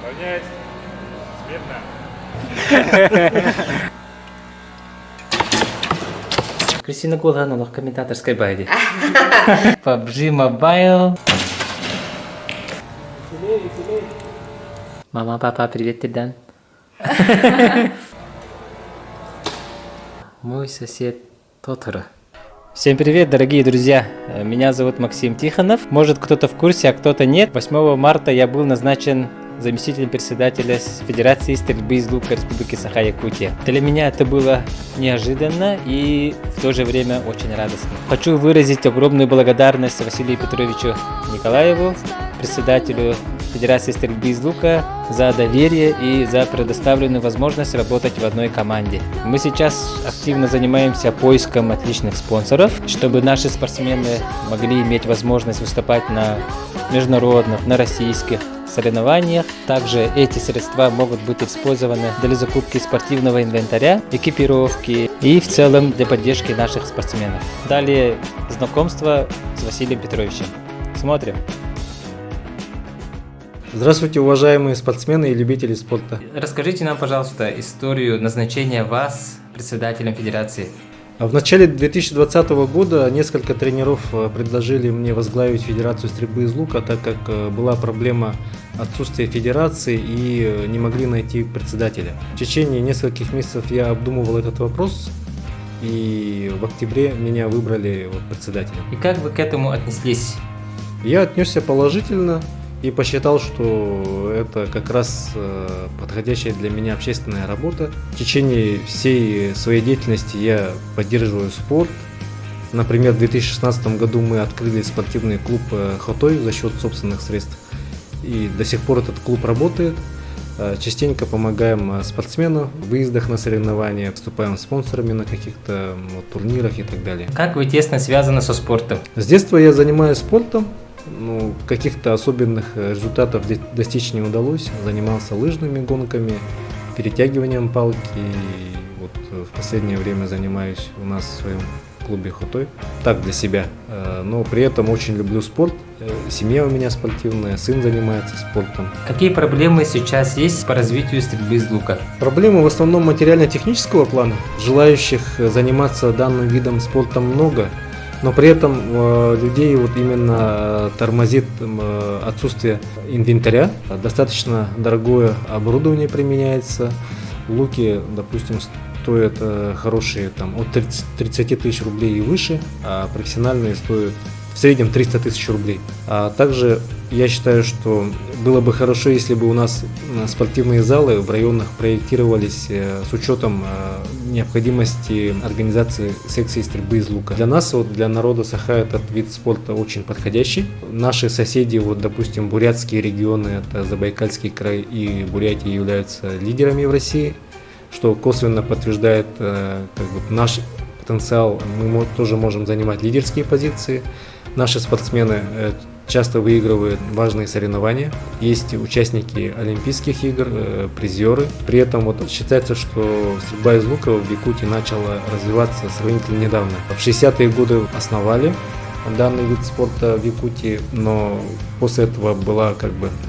Равняйсь. Смирно. Кристина Гулганова, комментаторской байде. PUBG Mobile. Мама, папа, привет, Тидан. Мой сосед Тоторо. Всем привет, дорогие друзья! Меня зовут Максим Тихонов. Может, кто-то в курсе, а кто-то нет. 8 марта я был назначен заместителем председателя Федерации стрельбы из лука Республики Саха-Якутия. Для меня это было неожиданно и в то же время очень радостно. Хочу выразить огромную благодарность Василию Петровичу Николаеву, председателю Федерации стрельбы из лука, за доверие и за предоставленную возможность работать в одной команде. Мы сейчас активно занимаемся поиском отличных спонсоров, чтобы наши спортсмены могли иметь возможность выступать на международных, на российских соревнованиях. Также эти средства могут быть использованы для закупки спортивного инвентаря, экипировки и в целом для поддержки наших спортсменов. Далее знакомство с Василием Петровичем. Смотрим. Здравствуйте, уважаемые спортсмены и любители спорта. Расскажите нам, пожалуйста, историю назначения вас председателем Федерации. В начале 2020 года несколько тренеров предложили мне возглавить Федерацию стрельбы из лука, так как была проблема отсутствия федерации и не могли найти председателя. В течение нескольких месяцев я обдумывал этот вопрос, и в октябре меня выбрали председателем. И как вы к этому отнеслись? Я отнесся положительно и посчитал, что это как раз подходящая для меня общественная работа. В течение всей своей деятельности я поддерживаю спорт. Например, в 2016 году мы открыли спортивный клуб «Хотой» за счет собственных средств. И до сих пор этот клуб работает. Частенько помогаем спортсменам в выездах на соревнования, выступаем спонсорами на каких-то турнирах и так далее. Как вы тесно связаны со спортом? С детства я занимаюсь спортом. Каких-то особенных результатов достичь не удалось. Занимался лыжными гонками, перетягиванием палки. И в последнее время занимаюсь у нас в своем клубе «Хотой». Так, для себя. Но при этом очень люблю спорт. Семья у меня спортивная, сын занимается спортом. Какие проблемы сейчас есть по развитию стрельбы из лука? Проблемы в основном материально-технического плана. Желающих заниматься данным видом спорта много. Но при этом людей именно тормозит отсутствие инвентаря. Достаточно дорогое оборудование применяется. Луки, допустим, стоят хорошие от 30 тысяч рублей и выше, а профессиональные стоят в среднем 300 тысяч рублей. А также я считаю, что было бы хорошо, если бы у нас спортивные залы в районах проектировались с учетом необходимости организации секций стрельбы из лука. Для нас, для народа Саха, этот вид спорта очень подходящий. Наши соседи, допустим, бурятские регионы, это Забайкальский край и Бурятия, являются лидерами в России, что косвенно подтверждает наш потенциал. Мы тоже можем занимать лидерские позиции. Наши спортсмены часто выигрывают важные соревнования. Есть участники Олимпийских игр, призеры. При этом считается, что стрельба из лука в Якутии начала развиваться сравнительно недавно. В 60-е годы основали данный вид спорта в Якутии, но после этого была,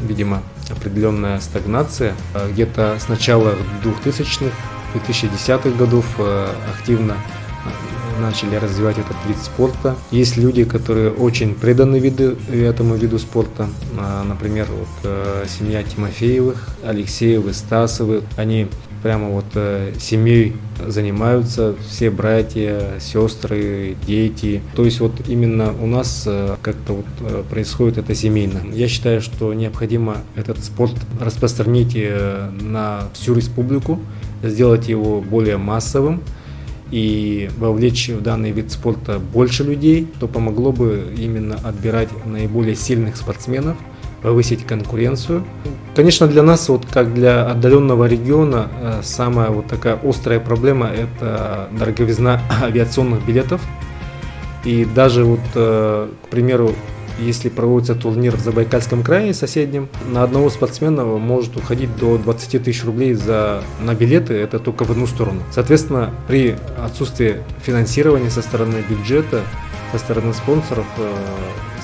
видимо, определенная стагнация. Где-то с начала 2000-х, 2010-х годов активно начали развивать этот вид спорта. Есть люди, которые очень преданы этому виду спорта. Например, семья Тимофеевых, Алексеевы, Стасовы. Они прямо семьей занимаются, все братья, сестры, дети. То есть именно у нас как-то происходит это семейно. Я считаю, что необходимо этот спорт распространить на всю республику, сделать его более массовым и вовлечь в данный вид спорта больше людей, то помогло бы именно отбирать наиболее сильных спортсменов, повысить конкуренцию. Конечно, для нас, как для отдаленного региона, самая такая острая проблема – это дороговизна авиационных билетов. И даже к примеру, если проводится турнир в Забайкальском крае соседнем, на одного спортсмена может уходить до 20 тысяч рублей на билеты, это только в одну сторону. Соответственно, при отсутствии финансирования со стороны бюджета, со стороны спонсоров,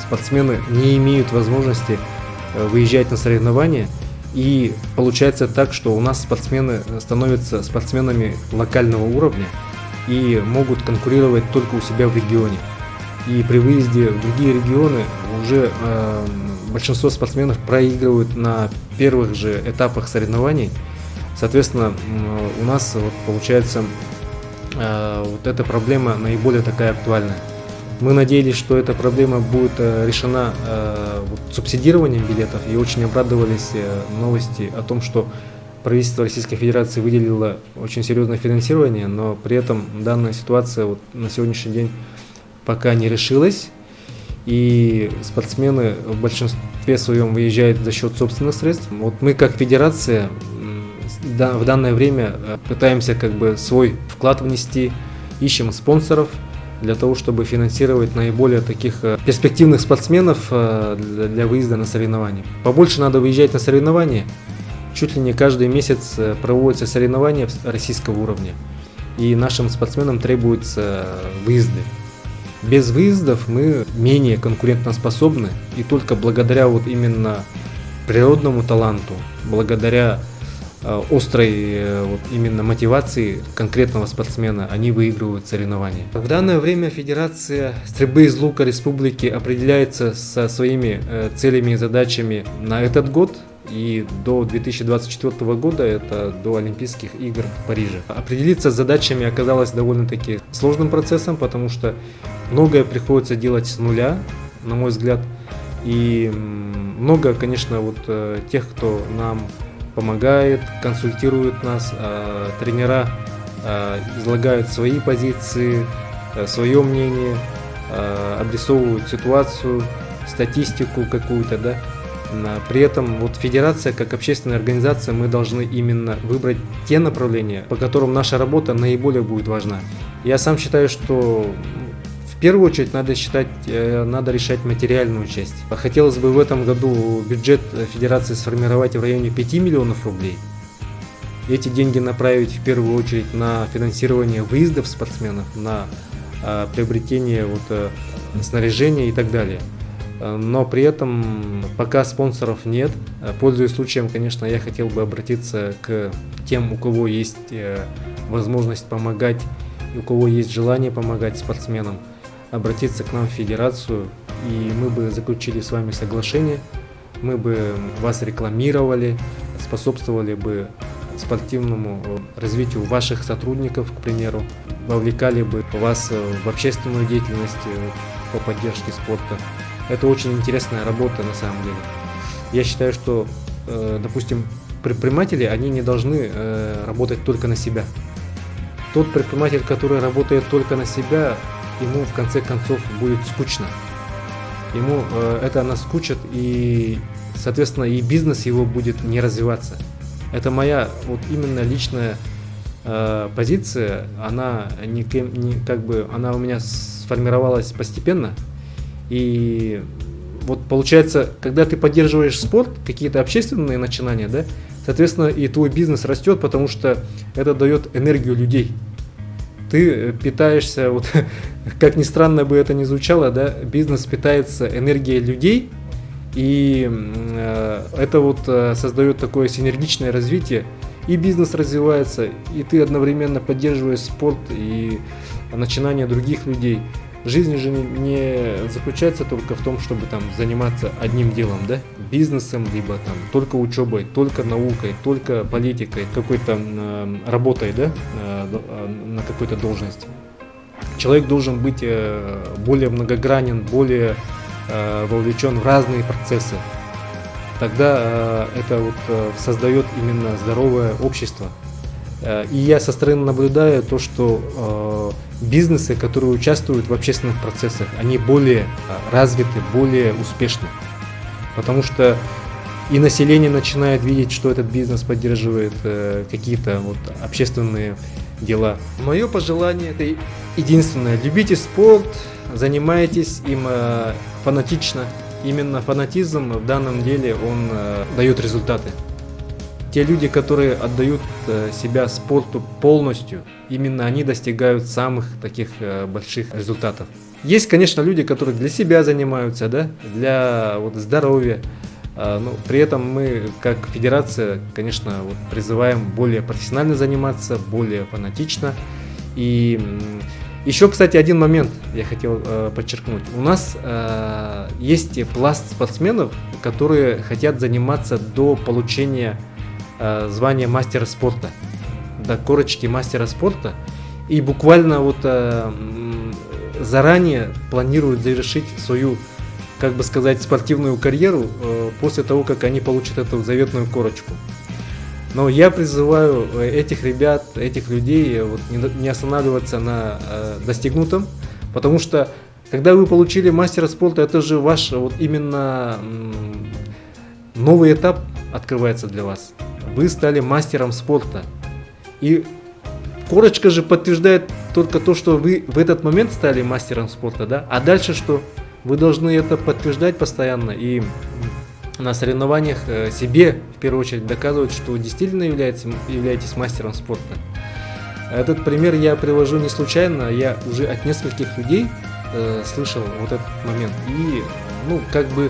спортсмены не имеют возможности выезжать на соревнования, И получается так, что у нас спортсмены становятся спортсменами локального уровня и могут конкурировать только у себя в регионе. И при выезде в другие регионы уже большинство спортсменов проигрывают на первых же этапах соревнований. Соответственно, у нас вот получается вот эта проблема наиболее такая актуальная. Мы надеялись, что эта проблема будет решена вот, субсидированием билетов, и очень обрадовались новости о том, что правительство Российской Федерации выделило очень серьезное финансирование, но при этом данная ситуация вот, на сегодняшний день пока не решилась, и спортсмены в большинстве своем выезжают за счет собственных средств. Вот мы как федерация в данное время пытаемся как бы свой вклад внести, ищем спонсоров для того, чтобы финансировать наиболее таких перспективных спортсменов для выезда на соревнования. Побольше надо выезжать на соревнования. Чуть ли не каждый месяц проводятся соревнования российского уровня, и нашим спортсменам требуются выезды. Без выездов мы менее конкурентоспособны, и только благодаря вот именно природному таланту, благодаря острой вот именно мотивации конкретного спортсмена они выигрывают соревнования. В данное время Федерация стрельбы из лука республики определяется со своими целями и задачами на этот год, и до 2024 года, это до Олимпийских игр в Париже. Определиться с задачами оказалось довольно-таки сложным процессом, потому что многое приходится делать с нуля, на мой взгляд, и много, конечно, вот тех, кто нам помогает, консультирует нас, тренера излагают свои позиции, свое мнение, обрисовывают ситуацию, статистику какую-то, да. При этом вот федерация, как общественная организация, мы должны именно выбрать те направления, по которым наша работа наиболее будет важна. Я сам считаю, что в первую очередь надо решать материальную часть. Хотелось бы в этом году бюджет федерации сформировать в районе 5 миллионов рублей. Эти деньги направить в первую очередь на финансирование выездов спортсменов, на приобретение вот, снаряжения и так далее. Но при этом пока спонсоров нет. Пользуясь случаем, конечно, я хотел бы обратиться к тем, у кого есть возможность помогать, и у кого есть желание помогать спортсменам, обратиться к нам в федерацию, и мы бы заключили с вами соглашение, мы бы вас рекламировали, способствовали бы спортивному развитию ваших сотрудников, к примеру, вовлекали бы вас в общественную деятельность по поддержке спорта. Это очень интересная работа на самом деле. Я считаю, что, допустим, предприниматели, они не должны работать только на себя. Тот предприниматель, который работает только на себя, ему в конце концов будет скучно. Ему это наскучит, и, соответственно, и бизнес его будет не развиваться. Это моя вот именно личная позиция, она она у меня сформировалась постепенно. И вот получается, когда ты поддерживаешь спорт, какие-то общественные начинания, да, соответственно, и твой бизнес растет, потому что это дает энергию людей. Ты питаешься, вот, как ни странно бы это ни звучало, да, бизнес питается энергией людей, и это вот создает такое синергичное развитие, и бизнес развивается, и ты одновременно поддерживаешь спорт и начинания других людей. Жизнь же не заключается только в том, чтобы там заниматься одним делом, да, бизнесом, либо там только учебой, только наукой, только политикой, какой-то работой, да, на какой-то должности. Человек должен быть более многогранен, более вовлечен в разные процессы. Тогда это вот создает именно здоровое общество. И я со стороны наблюдаю то, что бизнесы, которые участвуют в общественных процессах, они более развиты, более успешны. Потому что и население начинает видеть, что этот бизнес поддерживает какие-то вот общественные дела. Мое пожелание это единственное. Любите спорт, занимайтесь им фанатично. Именно фанатизм в данном деле он дает результаты. Те люди, которые отдают себя спорту полностью, именно они достигают самых таких больших результатов. Есть, конечно, люди, которые для себя занимаются, да, для вот, здоровья, Но при этом мы, как федерация, конечно, вот призываем более профессионально заниматься, более фанатично. И еще, кстати, один момент я хотел подчеркнуть. У нас есть пласт спортсменов, которые хотят заниматься до получения звания мастера спорта, до корочки мастера спорта. И буквально вот заранее планируют завершить свою, как бы сказать, спортивную карьеру после того, как они получат эту заветную корочку. Но я призываю этих ребят, этих людей вот не останавливаться на достигнутом, потому что когда вы получили мастера спорта, это же ваш вот именно новый этап открывается для вас. Вы стали мастером спорта. И корочка же подтверждает только то, что вы в этот момент стали мастером спорта, да? А дальше что? Вы должны это подтверждать постоянно и на соревнованиях себе, в первую очередь, доказывать, что вы действительно являетесь мастером спорта. Этот пример я привожу не случайно, я уже от нескольких людей слышал вот этот момент. И, как бы,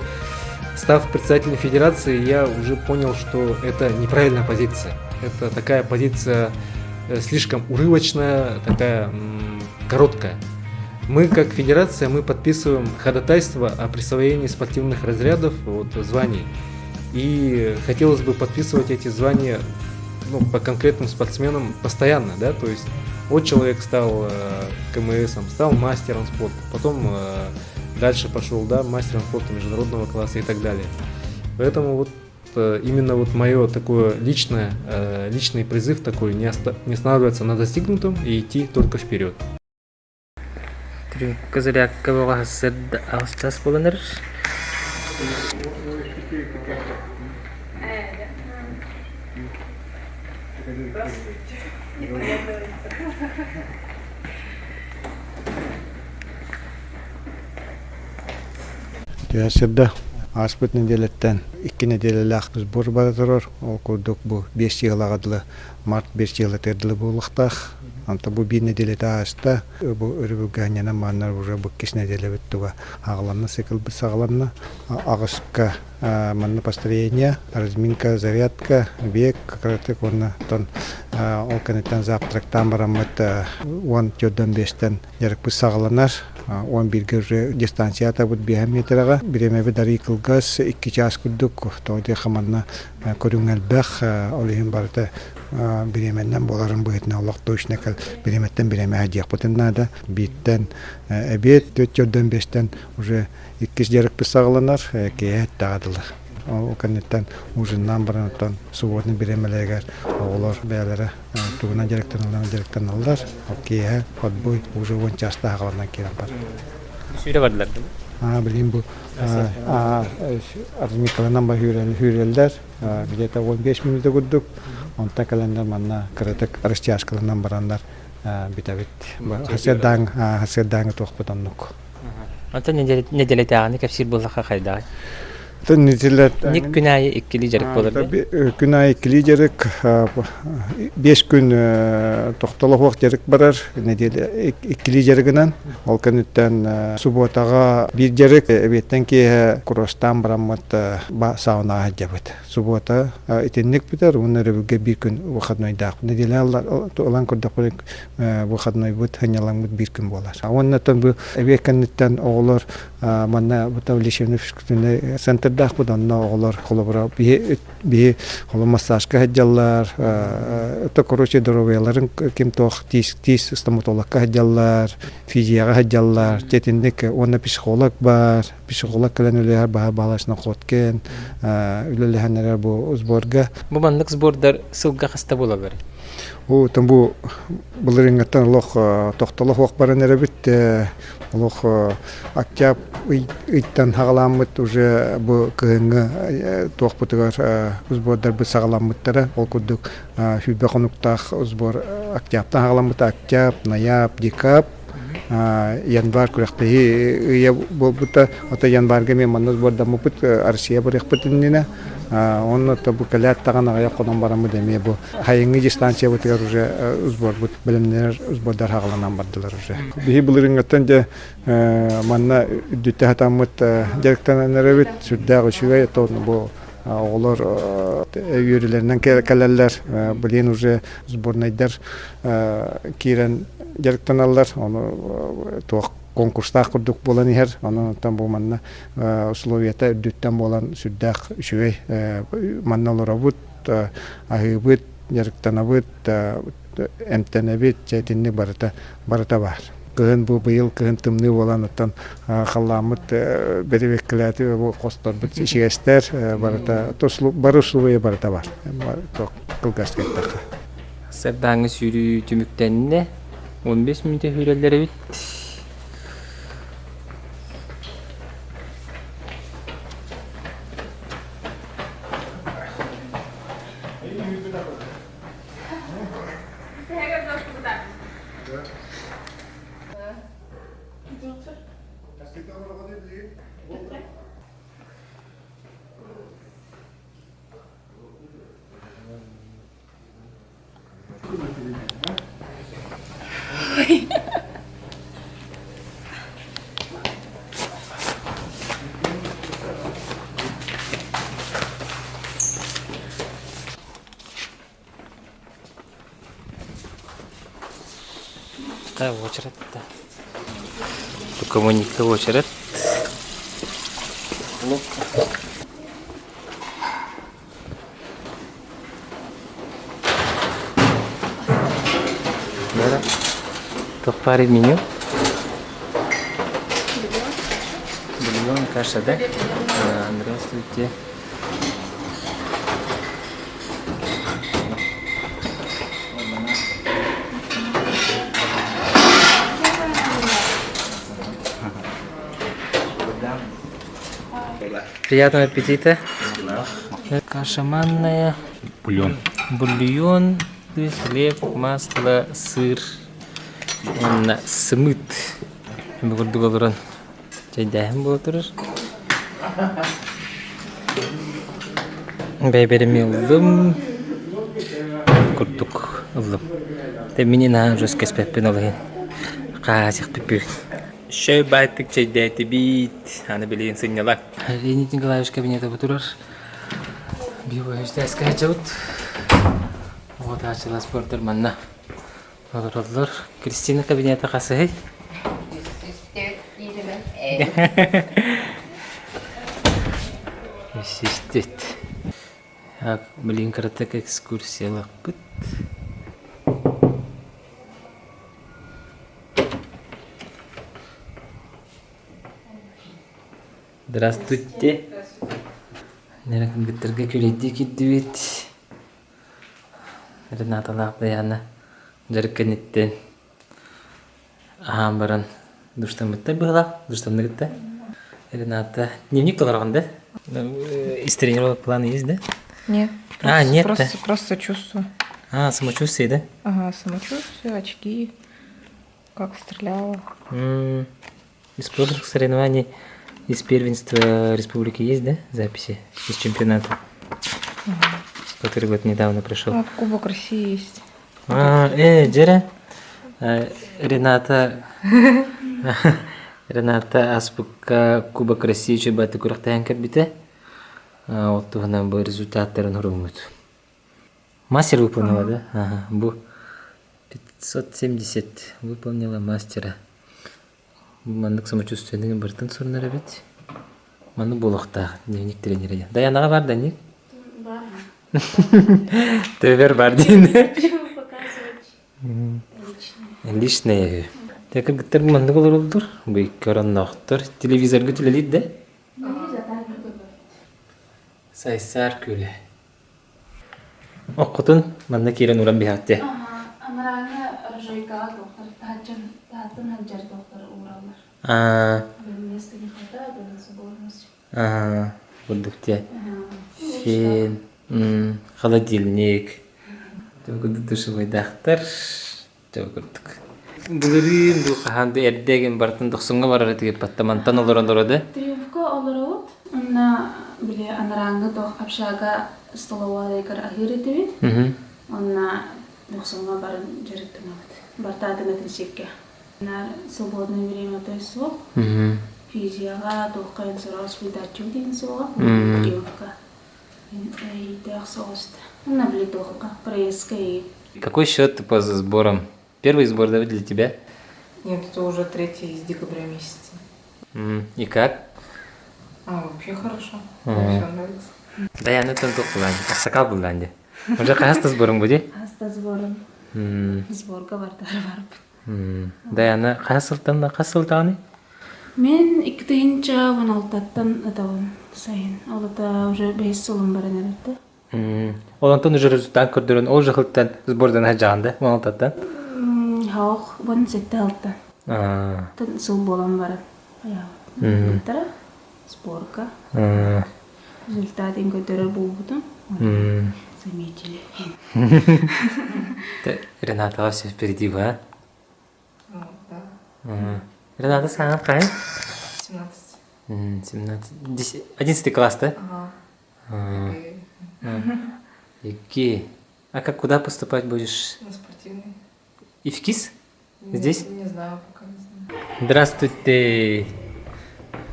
став председателем федерации, я уже понял, что это неправильная позиция. Это такая позиция слишком урывочная, такая короткая. Мы, как федерация, мы подписываем ходатайство о присвоении спортивных разрядов, званий. И хотелось бы подписывать эти звания по конкретным спортсменам постоянно, да, то есть вот человек стал КМСом, стал мастером спорта, потом дальше пошел, да, мастером спорта международного класса и так далее. Поэтому именно мое такое личный призыв такой, не останавливаться на достигнутом и идти только вперед. Кызыряк кабагасы алыстас боланыр. Ясырда аспыт неделеттен 2 неделелек біз бұр баратырыр. Ол көрдік бұл 5 жылағадылы, март 5 жылы терділі болықтақ. Анта бұл 1 неделеті аста, бұл үрігіғанена маңнар уже бұл 2 неделе біттіға ағыланна, секіл біз ағыланна, ағышқа манна построение, разминка, зарядка, бег, какая-то тон ол кенеттен завтрактан барамыт 10-5-тен ярық біз ағыланар. 11-ге уже дистанцията бұд 5 метрға. Біремеви дари қылғас 2 час күрдік. Тоғыде қаманна көріңел бәқ олығын барыты биременнен боларын бұғытына олақ точно кәл биреметтен биреме әдияқ бұтыннады. Биттен әбет 4-5-тен уже 2 жарық біз сағыланар, кейет тағадылы. Ол кәнеттен ұжыннан барынаттан суғытын биремелегер оғылар бәлері туғынан жарықтан алдар. Кейе, отбой, уже 10 часта ағыланнан керен бар. Сүйре бардылар. Білейін бұл арзмикаланан ба хүрелдер. Где-то 15 минуты күрдік. Онта кәлендер манна кірітік арыстияшқылынан барандар бітәбет. Хасердаңы тоқпытаннық. Онта неделеті ағаны кәпсір болаққа қайдағы? Ник күнайы 2 жарық болырды? Күнайы 2 жарық, 5 күн тоқталы уақыт жарық барар, неделе 2 жарығынан. Ол кәнеттен субботаға 1 жарық, әбеттен кейі күростан барамат саунаға жабыд. Суббота етеннік бітер, оны рөбіге 1 күн уақытнойдақ. Неделе олан көрдік болын уақытной бұд, ханялан бұд 1 күн болар. Оннаттан бұл әбет кәнеттен оғылар манна бұта лешевні фишкүтіне центрдақ бұд, онна оғылар қолыбыра бейі қолы массажқа хаджалар, өті короче дұровияларын кем тоқ тиіс стоматологқа хаджалар, физияға хаджалар, жетіндік оны психолог бар, психолог кілін өлігер бағалашына қоткен, өлігенлер бұл ұзборға. Бұл мандық сбордар сылға қаста бола бәрі? Там бұл реңгеттен тоқталық оқ барын әребіт, октяб ыйттан хағаламыт уже бұл күйіңі тоқ бұтығар ұзбордар бұл сағаламыттары. Ол күрдік хүлбе қонуқтақ ұзбор октябтан хағаламыт, октяб, нояб, декаб, янбар күрәхтә ия булбыта ата янбарга мен маннас бордамыпыт Россия барыхпытыннина он то бу калят тагана я конон барамы деме бу хайыңы дистанция бутыгар уже узбор бут билимнер узбордар хагаланан бардылар уже бии булырыңаттан же манна үдүтә хатамыт директорларыбыт сүрдәгы шугай тон бу олар үйрелеринен келелер билин уже сборнайдар кирен директорлар оны тох конкурста курдук болан ихер анан там бу манна условията үдүттен болан сүрдәк шугай манналарабыт ахыбыт директорларыбыт эмтенебит жетинни барыта бар. Кыһын бу быйыл кыһын тымны болан оттан халламыт беребеккеләти бу костор бит ишегестер барыта тослу барышлы барыта бар. Кылгас кеттек. Сырдаңы сүйрүү түмүктенне 15 минут хүреллери бит. Да, в очередь, да. Только моника в очередь. Да. Топари меню. Бульон, каша, да? Здравствуйте. Приятного аппетита. Каша манная. Бульон, хлеб, масло, сыр. Он смыт. Бүгүрдүк олорон жайдайым болотурur. Бейбереми ылдым. Курдук ылдым. Теминин жөз кеспеппин олайын. Каасик пиппи. Шөй байтык жайдайты бит. Аны билейин сыннала. Леонид Николаевич кабинета бутурар. Биоюзда скачут. Вот ачыла спортер манна. Олар Кристина кабинета касы. Ассистент. Блин, каратек экскурсия лапыт. Здравствуйте. Нерек гиттерге күлейді киддибит. Рената лапдаяна. Жарканеттен. Ахам баран. Душтамытта была. Душтамдыгытта. Рената. Дневник толарган, да? Из тренировок планы есть, да? Нет. Нет, просто чувство. Самочувствие, да? Ага, самочувствие, очки. Как стреляла. Из прошлых соревнований, из первенства республики есть, да? Записи из чемпионата? Который вот недавно пришел. Кубок России есть. Джера. Рената аспыка Кубок России чебаты курактаян кабите. Вот тугана был результаттарын хурумут. Мастер выполнила, да? Ага, бу 570 выполнила мастера. Мандык самочувствиенин бартын сурнары бит. Маны болокта дневник тренери. Даянага бар дневник? Бар. Төвер бар дейин. Показывать Личное. Так как ты мандык олорулдур? Бу коронноктор. Телевизорга түлелит, да? Сайсар күле. Окутун манда кирен уран бихатте. Амарана ржайка доктор татын хаджар доктор уралар. Бөлместеги хата бөлмеси болмос. Будукте. Фен, холодильник. Төгүдү душевой дахтар. Төгүрдүк. Bulurun bu kahandı erdegen bartın doksunga barara tige pattamantan olorondorodu. Триумфка олоровод. Онна биле анаранга дох общага столовая кар ахиритивит. Онна дохсонга барын жериттимавит. Бартатына тинсикке. На свободное время то есть своб. Физияга дохкайн сорос видачу дин сова. Триумфка. И дохсост. Онна биле дохка пресска и. Какой счет по сборам? Первый сбор да, для тебя? Нет, это уже 3 из декабря месяца. И как? Вообще хорошо. Мне все нравится. Да я на этом только ланди. Аксакал был ланди. Уже каста сбором буди? Аста сбором. Сборга бартар барып. Да я на касылтаны? Мен 2-нче 16-тан атавын сайын. Олата уже 5 сылым барын әріпті. Олантон уже результат көрдірін, ол жақылттан сбордан хаджағанда, 16-тан? Хауқ, бұн сетті алтан. Тын сыл болан барын. Бұттара, сборка. Результатын көтерір бұл бұтын. Заметили. Рената все впереди, а? Да. Рената саған қайын? 17. 17. 11 класс, да? Ики. А как, куда поступать будешь? На спортивный. И в КИС? Здесь? Не знаю, пока не знаю. Здравствуйте.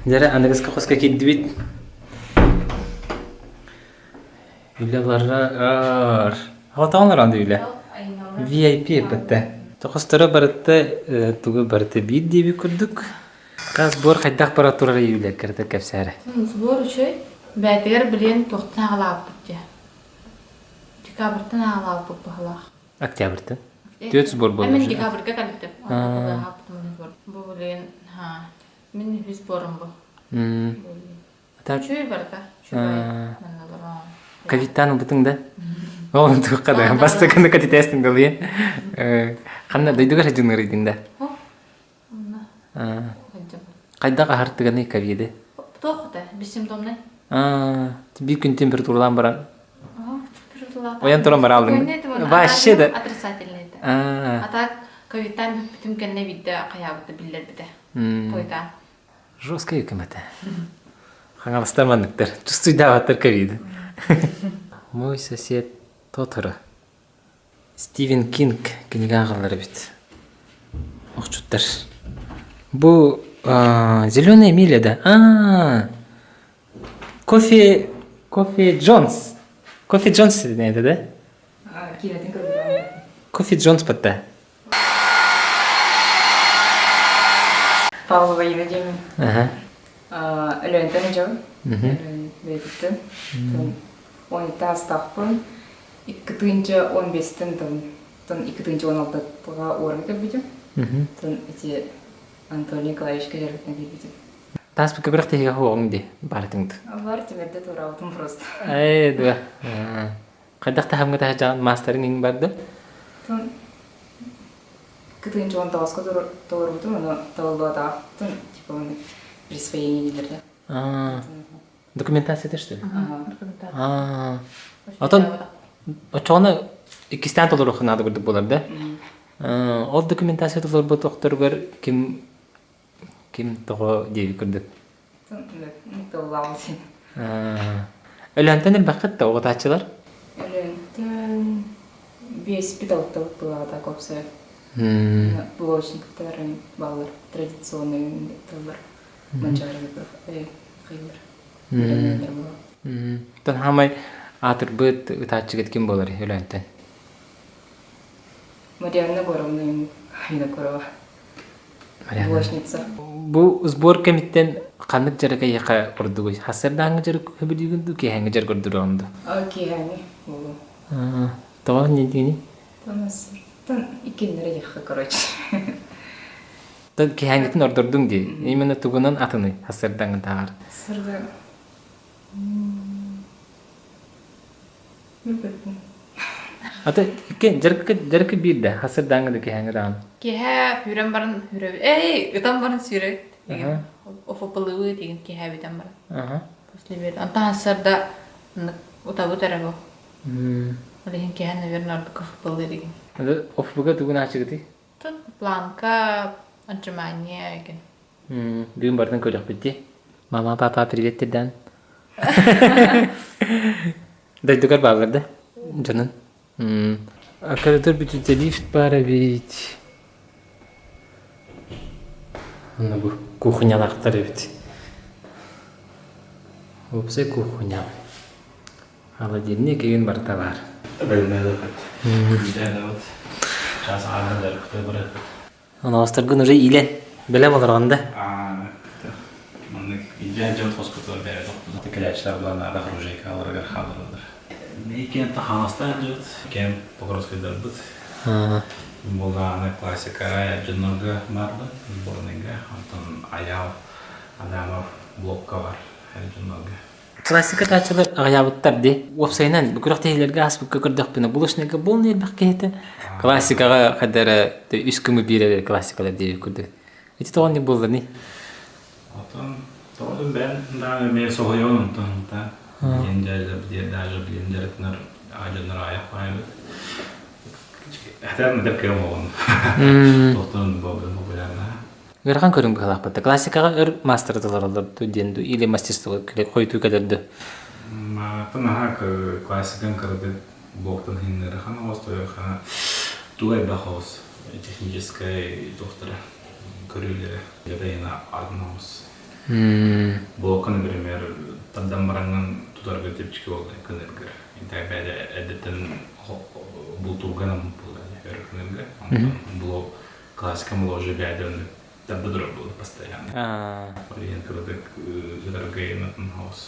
Жара, анагызга қосқа келді бит. Үйлелар. Ағатағанлар аңды үйле? VIP бітті. Тоқыстары барытты, туғы барытты бейт дейбі күрдік. Қаз бор қайдақ бара тұрар үйле кірді кәпсәрі. Сбор үшөй бәтігер білен тоқтын ағылап бұтте. Декабртын ағылап бұт бұғылақ. Октябрьтін? Төт сбор болды. Мен декабрға кәліктім. Бұл білен, мен үз борым бұл. Үшөй барда. Ковидтан бұтың да? Олын тұққады. Басты күнді кәтетестің дұлы е? Қанна дойдыға жадыңыр едің да? Қайдағы ағырттығаны ковиді? Тоқты, біз симптомнай. Bir gün температуралан баран. Оян туран бара алдың. Вообще да. Отрицательный. А так ковидтан бүтім кәнне бидді қаябыды білдер біді. Тойда. Жестко өкіметі. Хаңалыстармандықтар. Чувствуйдаваттар ковиді. Мой сосед Тотора. Стивен Кинг книга ағалары бит. Оқчуттар. Бұл зеленая миля, да? Кофе Джонс. Кофе Джонс не это, да? Киратин көрдім. Кофе Джонс патта. Павлова Евгения. Ага. Өлентен жау. Бетіттен. 12 астақпын. 2-15-тен 2-16-ға орын көбейдім. Эти Антон Николаевич Кожевкин көбейдім. Тас бір көбірек тегі қоғыңды бардыңды. Бар темерде тұрауытым просто. Да. Қайдақты хамға тағы жағын мастерің ең барды? 2-19-ға тұрауытым, оны тавылуада присвоение делерді. Документацияда что ли? Отон очоны ikisinden dolar okunadı gördük bular da. O dokumentasiyada dolar bu doktorlar kim toğu diye gördük. Doğulamsın. Ölenten el bakıt da oğutaçılar. Ölenten весь педагог была так опция. Блочниктары балар традиционный талар. Манчарыгы кыйлар. Тан хамай атыр быт ытачы кеткен болар ölenten. Марианна Горовна хайна корова. Блочница. Bu sbor komitten kanık jarıga yaqa urdu. Hasırdan jarı köbülügündü ki hangi jar gördür ondu. Окей, они. Tamam ne diyeni? Там икенлere yaqa короче. Tad ki hangitin ordurdun di. Imena tugunan atını hasırdan tağar. Sırda. Ata iken jarık bir de hasırdan da ki hangi ran. Кеһә хүрәм барын хүрә. Ытан барын сүрәк. Офо пылыгы деген кеһә битәм барын. После бит. Антан сарда утабы тарагы. Олеген кеһә наверное ардык офо пылыгы деген. Ада офуга тугун ачыгыты. Тон планка отжимания экен. Бүгін бардың көрек бітті. Мама, папа, привет деден. Дайдығар бағыларды? Жанын? Акаратор бүтіде лифт бары бейт. Ана бұл кухнялақтар бейт. Опсай кухня. Холодильник үйін барта бар. Ана остаргын уже илен. Білем оларғанда. Жан хоспитал береді. Текелячтар бұланы ада хружейка алырғар халырыдыр. Мейкен таханастан жет. Кен Покровскайдар бұд. Болғаны классика жынырғы барды. Сборныйға. Антон аял адамов блокка бар. Жынырғы. Классика тачылар ағаябыттар де. Опсайнан бүкіріқ тегілерге асып көкірдіқ бұны. Бұл үшінеге бұл не әлбақ кейті? Классикаға қадары үш күмі бері классикалар дейі көрді. Эти тоғын не болды не? Тоғын бән мен соғайон ұнтығында. Енжәлі даже білімдерітінер ажыныр аяқ байы. Әтәрін деп кем оғын. Тоқтың бобыларына. Верхан көрің бұқалақ бұтты. Классикаға үр мастerdылар оларды денді, или мастерствоға қойты кәдерді. Мағатын аға классикан кірді боқтың хиннері қана остойы қана туай бақауыз техническай доқтыры көрілері. Ядайына ардын ауыз. Блокын, например, табдан бараңын тұтарға тепчіке олды күніргір. Интәк бәді әдеттен бұл тұрғаным болды әрі күніргі. Бұл классика мұл уже бәді өнді табда дұры болды постоянно. Олеген кірдік үдіргі енетін ауыз.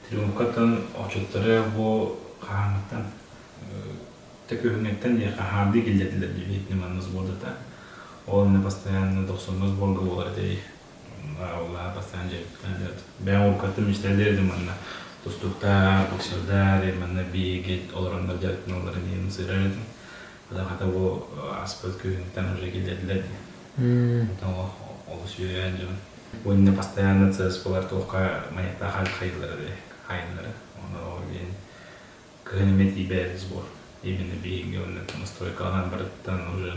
Трюмкатын очыттыры бұл қағанықтан тек өңеттен де қағарды келдетілер бейтініманыз болды да. Олыны постоянно 90-ыз болғы болар дей. Олар постоянно жайып. Бән олқаты мечталердім анна. Достуқтар, боксердар, манна бейгет, оларандар жарықтың олары дейін сырар едім. Бұда қата бұл аспет көңеттен уже келдетілер дей. Ол сүйреген жын. Ойында постоянно цес болар тоққа манетта қайдылары дей. Қайдылары. Оны олген көнемет ибәрі сбор. Именно бейге оннатын настройкаланан барыттан уже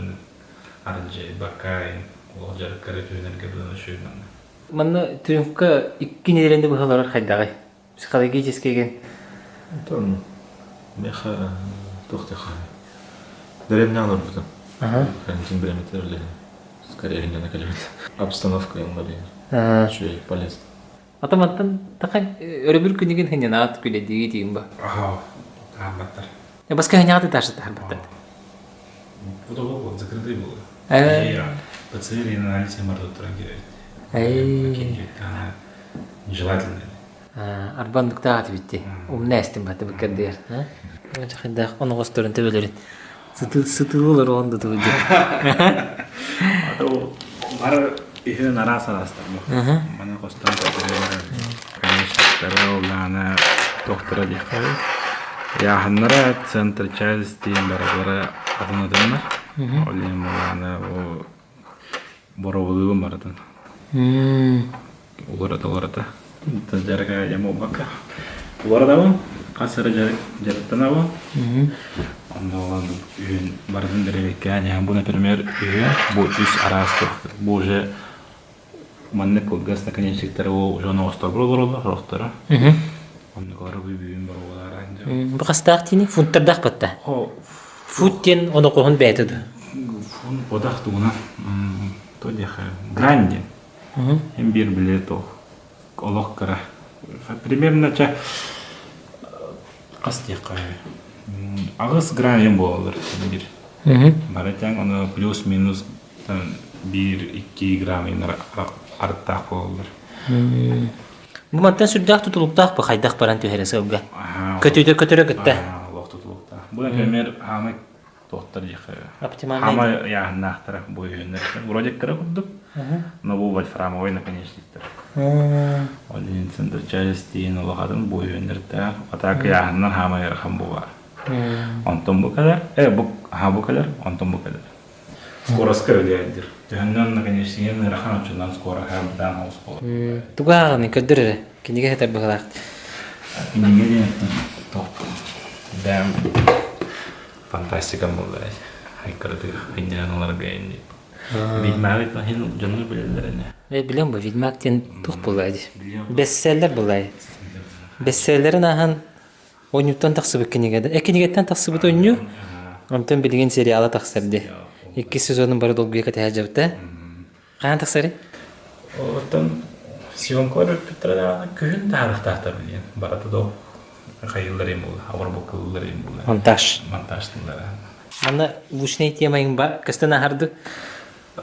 арынжай бакай, ол жарық кәрі түйінерге бұдан шөйден. Манна трюмфка 2 неделенде бұғалар қайдағай? Психологическийген? Там меха тоқтеха. Дәремне алыр бұдан. Темпераметрлі. Скорее гендена кәлемет. Обстановка еңлары. Шөй полезно. Атаматтан тақай өрібір күнеген хенен ағат күледегі дейін ба? Тағамбаттар. Басқа хене ағаты ташты тағамбаттар? Бұда бұл закрытый бұл. ПЦР и анализе морда тұран нежелательно. Арбандықта ағаты бітті. Умна әстім баты бүккендер. Жақындақ оны қостырын төбелерін. Сытылылар оғында төбелер. Бары үйін арасы арастар бұл. Мана қостырын төбелер. Конечно, олғаны доқтыра дейқай. Яғынлары центр части баралары адынадынлар. Олем олғаны боровылығым барадын. Оларда. Жарға яму бака. Оларда бұл. Қасыры жарықтан абы. Онда олан үйін бардын дәревекке. Бұл, например, үйін бұл үс арасы тоқтыр. Бұл же манны көлгас наконечниктері ол жоны остар болыр роқтары. Онда қары үйін бар олар. Бұл қастақ тені фунттардақ бітті? Фунттен оны қоғын бәйтіді? Фунт бодақ туғына. То деха гранди. Hem bir bilet o. Олық кара. Примерно қас деқай. Ағыз гранди болыр. Баратяң оны плюс-минус 1-2 грамм арттақ болыр. Бұл маттан сүрдақ тұтылықтақ ба қайдақ баран түйересі өңге? Көтүйді көтірі күтті? Олық тұтылықтақ. Бұл, например, хамы тоқтар деқай. Оптимальный? Хамы яғынақтар бой өнер. Вроде кірі күрдік. Но бұл вольфрамовый наконечниктер. Олин центр частиін олғадың бой өнерді. Атақ яғыннан хамы ерхан бұл бар. Онтон бұл кәдер. Бұл кәдер, онтон бұл кәдер. Скорость кәдер. Түйіннен наконечниктен ерхан ұчындан скоро хәрбідан ауыз қолы. Туғағын көдірі? Кенеге хәтер бұғалақты? Кенеге дейін тоқтым. Бәм фантастика бұл бәй. Хайкырды, хайнеран оларға енді. Bilmem ben hin canını bilirlerine. Biliyorum bu Vidmak'ten tuh bulaydı. Bestseller bulay. Bestsellerin ahan oynuyortan taksıbı kinigede. Kinigetten taksıbı oynuyor. Ondan bilgin seriala taksırdı. 2 sezonun barı dolguya kataya jabta. Kayan taksırı? Otan Сионкор Петра күн тарихтахта билген. Барата до хайылларым бул, аварбокылларым бул. Монтаж. Монтаждылар. Ана вушней темайын ба, кастана харды.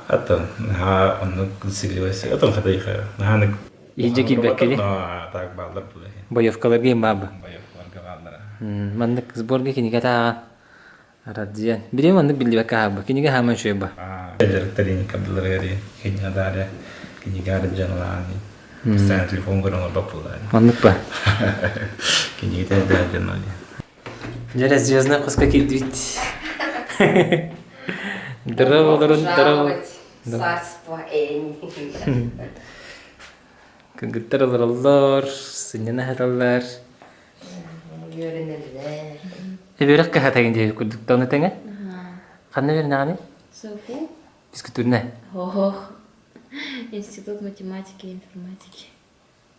Ата, оны сиглевесе. Ата хадайха. Наханы Иже килбеккели. Так балдар бул. Боевкалар гейм баба. Баяларга балдар. Мандык сборга киниге та радиан. Билем мандык билбекка хаба. Киниге хаман шойба. Жарыктарын кабдылары кинядаре. Кинигар жанлани. Sen telefon görüyorlar bakıyorlar. Мандык ба. Киниги de janlani. Жара звездная куска килдит. Здорово. Царство Энни. Кыгыттаралар, сынена хаталар. Görünürler. Эберек кахатагын жеп күрдүк таны теңе. Кандай бер наганы? Софу. Физкультурна. Ох. Институт математики и информатики.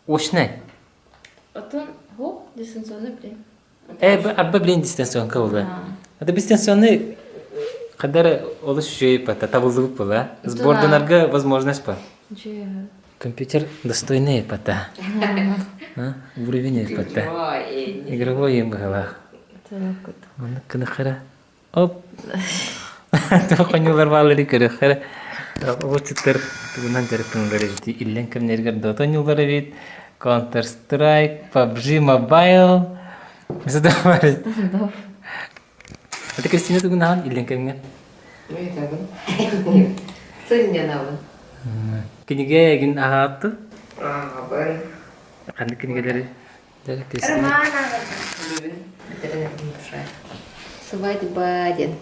Ошнай. Потом, дистанционный блин. Абба билен дистанцион кабылы. Ада дистанционны кадар олуш жүйп ата табылдык була. Сборданарга возможность па. Компьютер достойный пата. Уровень пата. Игровой им гала. Мана кынахара. Оп. Тохонюлар валери кырахара. Вот теперь тугунан терпинлери жити иллен кемнергер дотонюлары бит. Counter Strike, PUBG Mobile. Задавали. Это Кристина тугунан иллен кемнер. Сын не навын. Книге эгин агатты. Бын. Кандай книгелери? Жара Кристина. Свадьба один.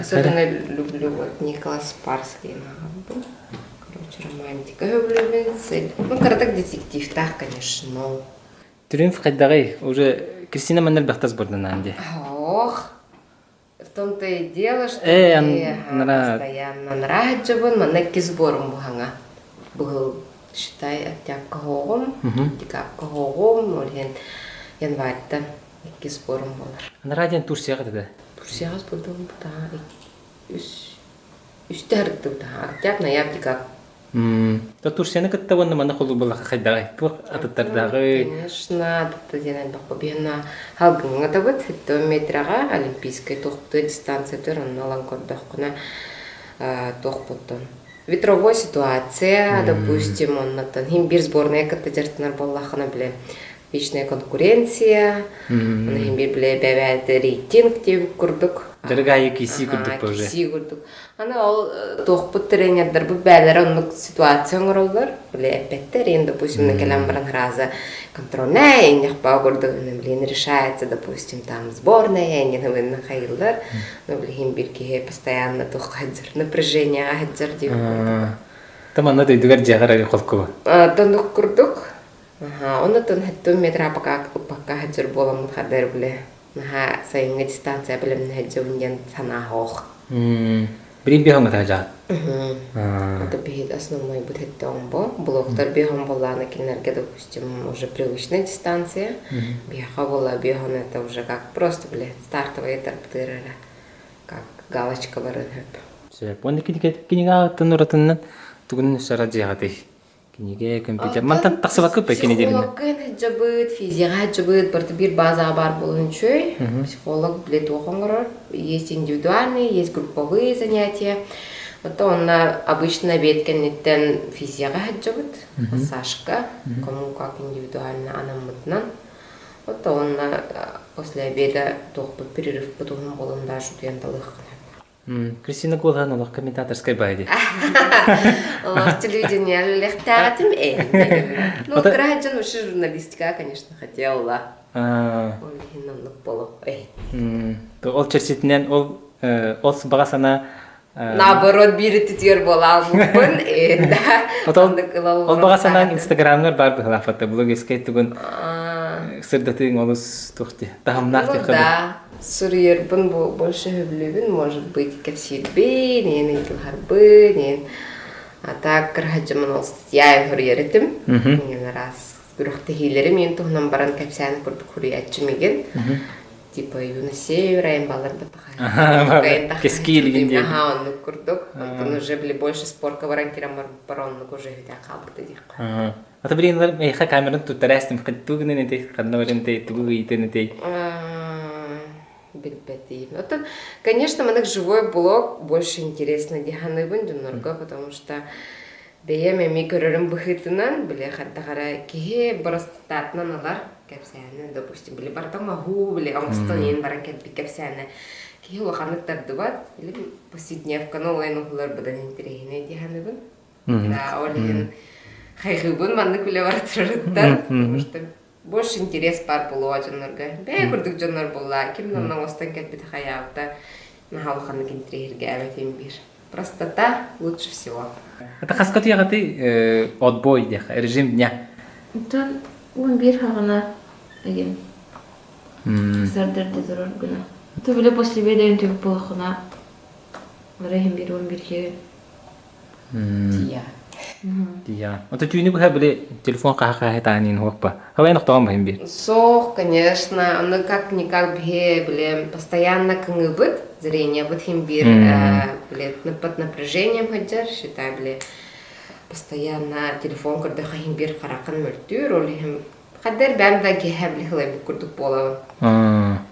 Особенно люблю вот Николас Спарский. Короче, романтика. Влюбленцы. Ну, когда так детектив, так, конечно. Трюмф кайдагай. Уже Кристина манер бахтаз бордананди. Ох. В том-то и дело, что постоянно нравится, манеки сбором буханга. Был, считай, оттяпка хогом, дикапка хогом, олен январьта, ки сбором был. Нарадиан Турцияга да. Турцияга сбордом бута. Үстәрдә бута. Оттяп ноябрь декабрь. То Турцияны кытта ванна мана холу балаха кайдагай. Тук ататтардагы. Конечно, это денен бакбена халгынга да бут 100 метрага олимпийская тохты дистанция төрөн алан көрдөккүнө тохпуттун. Ветровой ситуация, допустим, оннотон хим бир сборная кытта жартынар боллахына биле. Вечная конкуренция, она хим бир биле бебеде рейтинг деп курдук. Жаргайы киси курдук уже. Киси курдук. Ана ол тохпут тренердер бу бәлер онлук ситуация оңроллар. Биле эпеттер енді, допустим, на келем баран раза контрольная, и них пагурду, блин, решается, допустим, там сборная, и не на хайлар. Но блин, бирки постоянно тух хаджар, напряжение хаджар деп. Там ана дойдугар жагара колкуба. Тондук курдук. Онда тон 100 метра пока хаджар болам хадар биле. Наха сайынга дистанция билем хаджавнен санахох. Брим бихонга тажа. Это бегит основной будет томбо. Блоктор бегом была на кинерге, допустим, уже привычная дистанция. Бега была бегом, это уже как просто, стартовые торпедеры, как галочка варенхеп. Все, понял, книга тануратаннан тугун сараджигатай. Книга компьютер. Мантан таксыбакы по книге. Психолог жабыт, физика жабыт, барты бир база бар болунчой. Психолог билет оқоңгорор. Есть индивидуальные, есть групповые занятия. Вот он обычно беткеннеттен физика жабыт, массажка, кому как индивидуально анамытнан. Вот он после обеда тохпут перерыв потом болунда шутенталых. Кристина Голхан, он комментаторской байди. Телевидение легтатым, ну, граждан уже журналистика, конечно, хотела. Ол черситинен, ол сбагасана... Наоборот, бири тетер болал мукпын, Ол багасанан инстаграмнар бар бихлафатта, блогерскай тугун сырдатың олус тухти. Тахамнахти да, Сурьербын больше люблю, может быть, капсидбы, не илхарбы, не. А так кархаджаман я хурьеретим. Не раз гурухты хилерим, ин тухнам баран капсян курд хурьячмиген. Типа юносей райм балар батаха. Кескили гинде. Ага, он курдок. Он уже были больше спорка варан кирамар барон уже видя калбты дих. Ата блин, эйха камерын тутарастым, кыттугны нете, каднаварын те, тугуй те. Бельбети. Это, конечно, манак живой блог больше интересно диханы бендунорга, потому что беяме микрорым бахытынан, бля, хаттагара кихе барастатна налар, капсяны, допустим, бля, бартам магу, бля, амстанин баранкет бикапсяны. Кихе лоханык тардубат, или повседневка, но лайну хулар бадан интереснее диханы бен. Да, олин хайхыбын манак бля бартырыттан, потому что больше интерес пар было джоннорга. Бе курдук джоннор была, ким нам на остан кет бит хаявта. На халханык интерес гавет имбир. Простота лучше всего. Это хаскат ягаты отбой деха, режим дня. Это умбир хагана again. Сардерде зарор гына. То биле после беда интук полохна. Рахим бир умбир хе. Тия. Вот это не было телефон каха танин хопа. Хавай нахтам бимбир. Сох, конечно, он как-никак бе, бля, постоянно кнгыбыт зрение, вот химбир, бля, под напряжением хаджар, считай, бля, постоянно телефон, когда химбир харакан мертюр, или хим, хадер бэм да геhe, бля, хлеб курдук полава.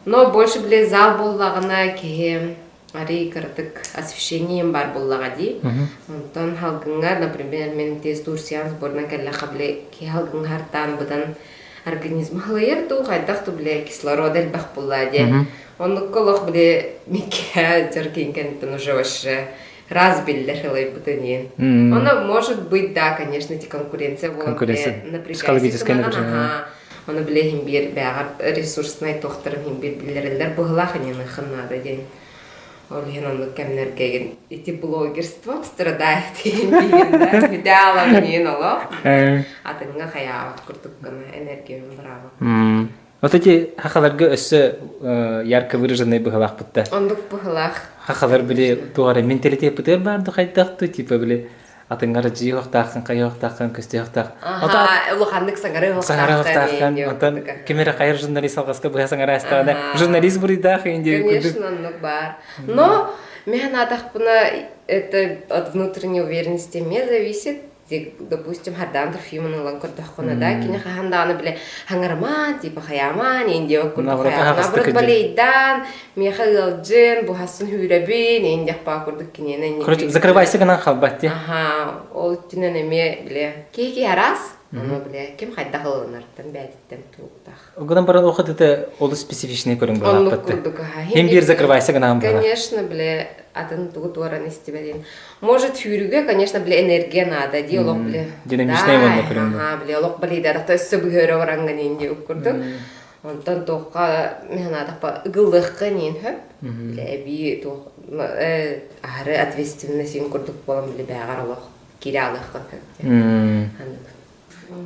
Но больше, бля, зал боллагана геhe, ари картык освещением бар боллагади. Онтон халгынга, например, мен тез турсиан сборна калла хабле ки халгын хартан будан организм халайер ту хайдах ту бле кислород элбах боллади. Он колох бле микя жаркин кентен уже вообще разбиллер халай бутанин. Оно может быть, да, конечно, эти конкуренция была психологическая напряжение. Оно бле химбир бягар ресурсный тохтар химбир биллерлер бухлаханин ханада день. Олег Камнергеген. Эти блогерство страдает идеалом не нало. А ты не хаява куртукана энергию браво. Вот эти хахаларга өсө ярко выраженные быгалах путта. Он дук быгалах. Хахалар биле туары менталитет путер барды хайдакту типа биле атыңгары жиохтакын кайохтакын көстөхтак. Ага, улахандык саңары Отан кемере кайыр журналист алгаска быга саңары астагана журналист буридах инде. Конечно, он бар. Но мне надо это от внутренней уверенности мне зависит. Допустим, хардандр фимон ланкор дахона да, киня хандана бле хангарма типа хаяман инде окурда хаяма наоборот болейдан мехал джен бухасын хюрабин инде пакурда кинена. Короче, закрывайся гана халбатти. Ага, ол тинене ме бле кеки арас, но бле кем хайдахылынар тенбетем тугдах. Одан баран окут это ол специфичный көрүн бала патты. Хем бир закрывайся гана. Конечно, бле атын тугутуаран истебедин. Может, хюрюге, конечно, бля, энергия надо, диалог, бля. Динамичная вон, например. Ага, бля, лог, бля, да, то есть собой говорю, варанганин, не укурду. Он там только, мне надо по гылыхканин, бля, би, то, ары ответственность, ин курду полом, бля, бягарлох, кирялыхкан.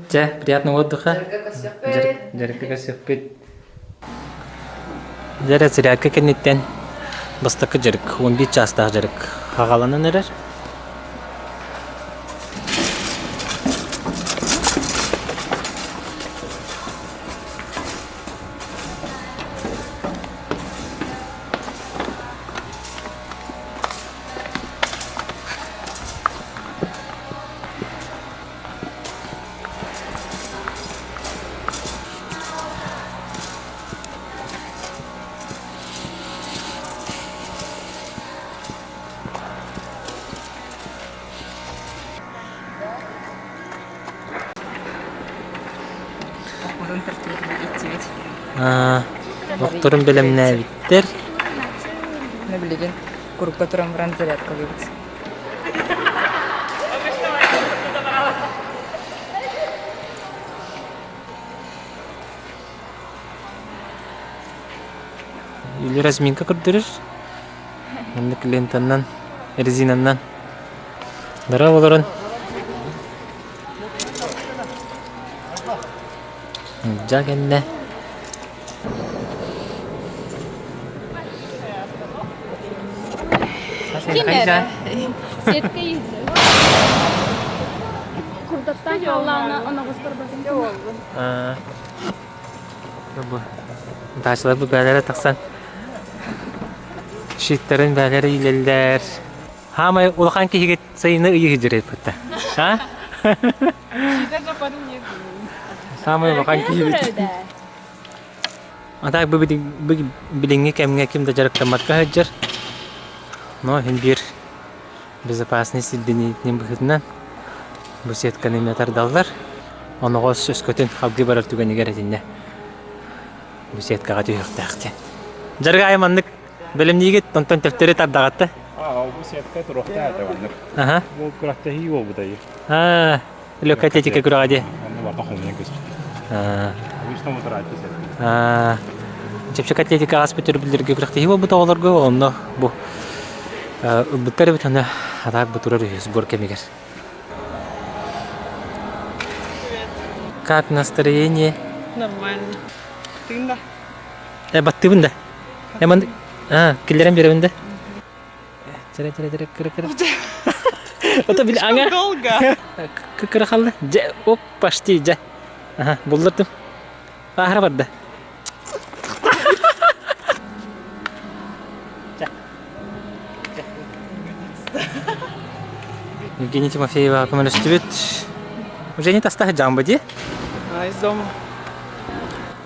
Тя, приятного отдыха. Жарка косяппет. Жаря циряка кенеттен. Бастакы жарык, 11 жастағы жарык. Хағаланын әрер? Докторым белемне биттер. Не билеген. Группа турам бран зарядка выбить. Или разминка көрдүрүр. Мендик лентаннан, резинаннан. Браво, Лорен. Жагенне. Хайжан. Сетка езді. Құрдаттан қалланы онағыздар бәдім. Дашылар бұл бәлері тақсан. Шиттарын бәлері илелдер. Хамай улахан кехегет сайыны үйі жүрет бұтта. Самай улахан кехегет. Атақ бұл біліңе кәміңе кімді жарықтаматқа ғаджар. Но бір безопасность илденетінен бұхытынан бұл сетканы метардалдар. Оны ғос өскөтін қалғы барар түген егер әтінде. Бұл сеткаға түйіқтәқтен. Жарға айманлық білімнегет, онтан төптері тардағатты. Bu setka turaqta aytavanda. Aha. Bu kuraqta hiyo budayı. Lök atletika kurağıdı. Onu vaqa xumyan kös. Вишна мутарати сет. Чепчик атлетика аспектер билдерге kuraqta hiyo bu tağlarga onu bu. Бұттары бүтіні атақ бұтырыр сбор кемегер. Как настроение? Нормально. Ты да? Баттыбын да. Келдерен беремін да. Чара, кыры. Это бил аңа. Долго. Кыры қалды. Оп, почти, жа. Бұлдырдым. Ахыра барды. Евгения Тимофеева көмөлөстүбүт. Уже не тастах жамбы де? Из дома.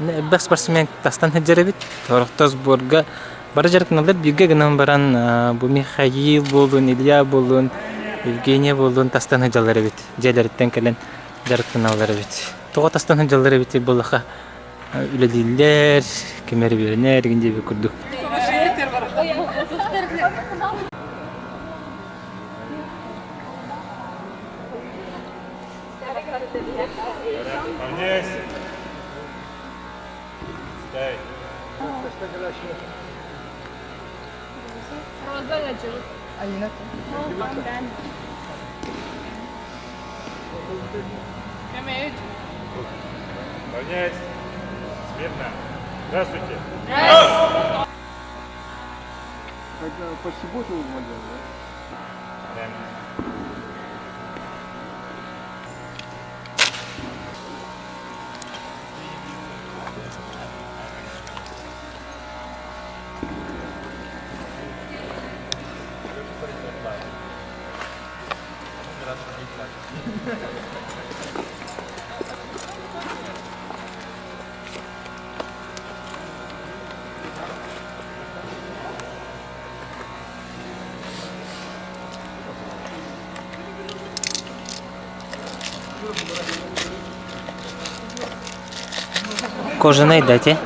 Бәк спортсмен тастан хеджеребит. Торохта сборга бара жаркыналар бирге гынан баран бу Михаил болун, Илья болун, Евгения болун тастан хеджалар бит. Жерлерден келен жаркыналар бит. Тога тастан хеджалар бит булаха үлелилер, кемер беренер генде бе күрдүк. Равняйсь. Смирно. Здравствуйте. Почти будет уволен, да? Кожаный дайте.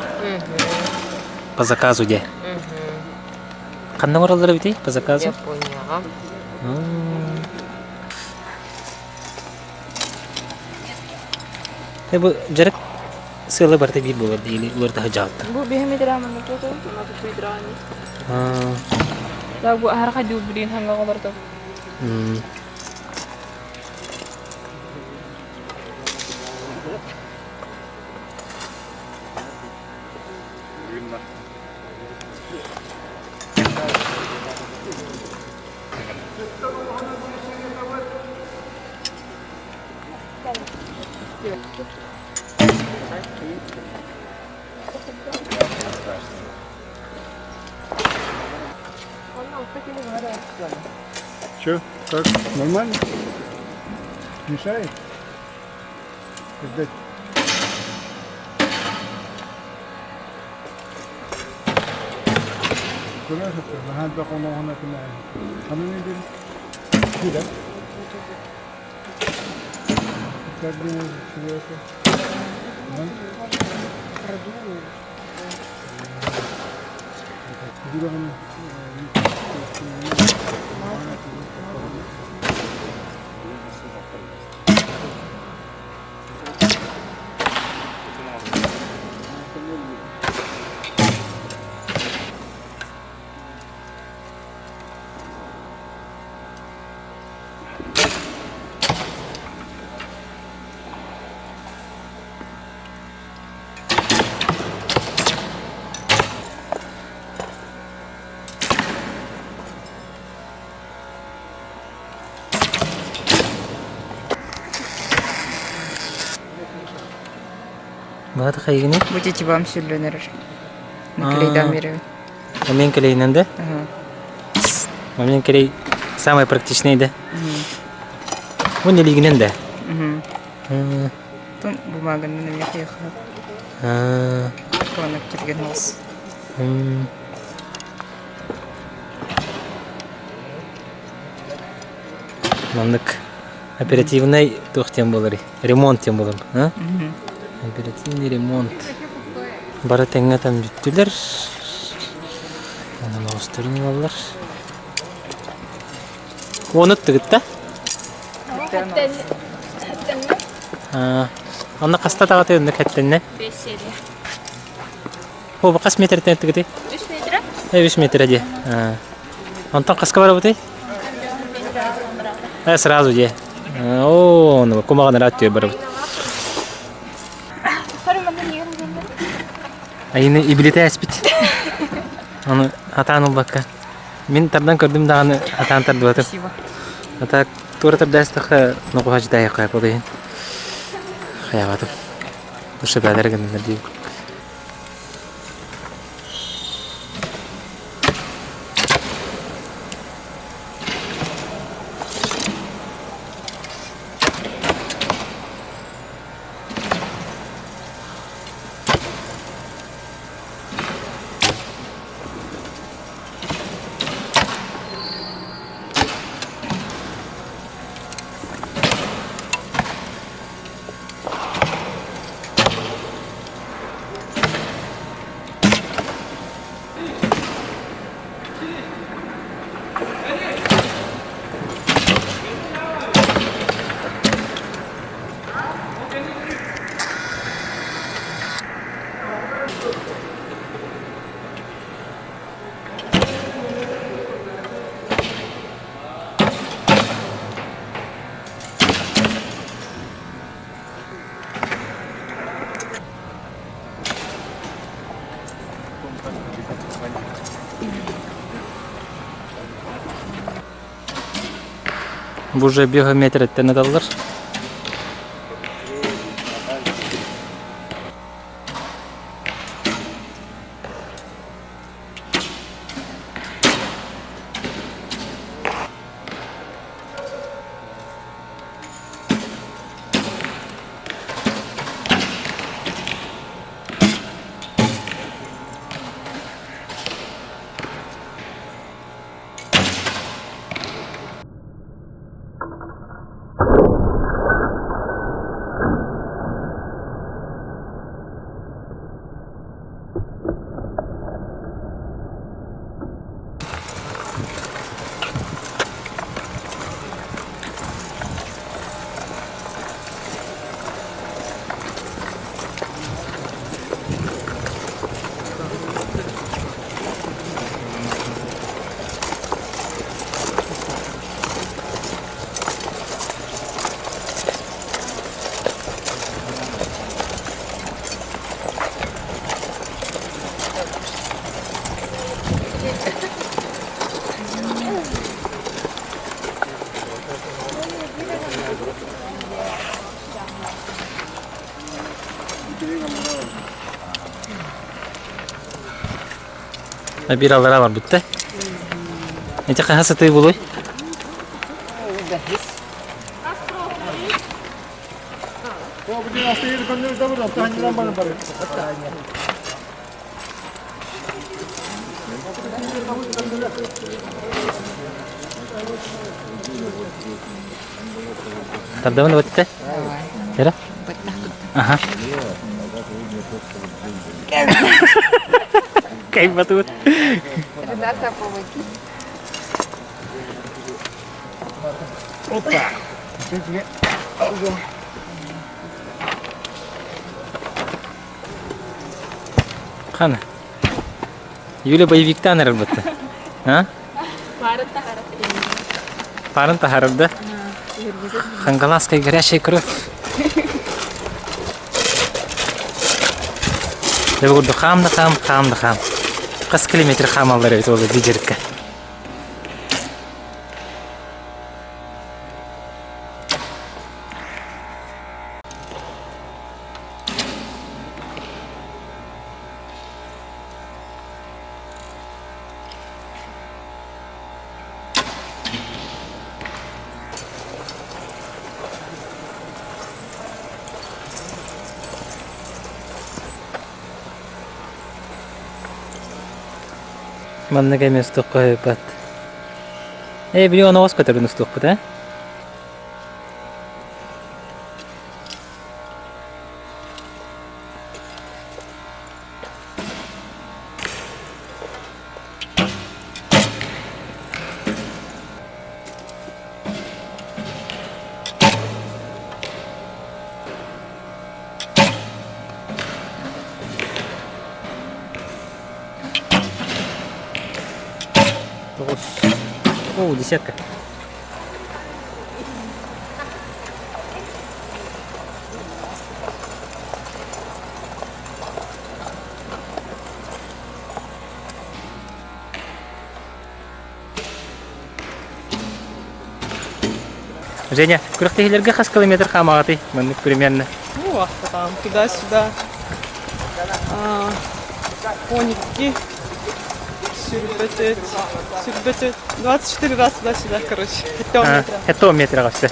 По заказу де. Қандай оралдары бітей по заказу? Японияға. Бұл жарық сылы барда бир болады или оларда жауапты. Bu bihemi diramanda foto, ma tu bidrani. Da bu har qadi ubrin hanga qolardo. Че, как? Нормально? Мешает? Ждать. Аккуратно, нахад баку нахана кина. Anu ne dedi? Tidak. Как думаешь, что это? Бата хайгыны. Будете вам сюлленер. Наклейдам берем. Момент келейнен да? Момент келей самый практичный да? Он не лигнен да? Тон бумаганын эме кыйкап. Конок жүрген болс. Мандык оперативный тохтем болар. Ремонт тем болар. Оперативный ремонт. Бара теңгатан бүттүлөр. Анан остырын алалар. Оны тыгытта? Анна каста тагаты өнүк хаттенне. 5 серия. О, кас метр тыгыты? 3 метр. 5 метр де. Антон каска бара бути? Сразу де. О, ну кумаган раттё бара. Айны ибилете аспит. Аны атаныл бакка. Мен тардан көрдүм дагы атан тарды батып. Ата туратыр дастыха ногуга ждай кайып болайын. Хаябатым. Ушы бәдәрген нәди. Bu уже биометр эттен адаллар. Biralara var bitti. Ece kaha satayı buluy. Tabda mana bitti? Kira? Aha. Kayak batut. Renata, помоги. Опа. Қана. Юля боевиктан работа. А? Парын тахарда. Хангалаская горячая кровь. Я говорю, хам. Қас километр хам алдар бит ол дижерке. Маннага мен стукка пат. Били оны ос көтөрүн стукпу да? О, десятка. Женя, күрәктәгеләргә хас километр хамагаты, мен примерно. Ну, вахта там, туда-сюда. Коники. Сюрбетет. 24 раза туда-сюда, короче. Это метрга все.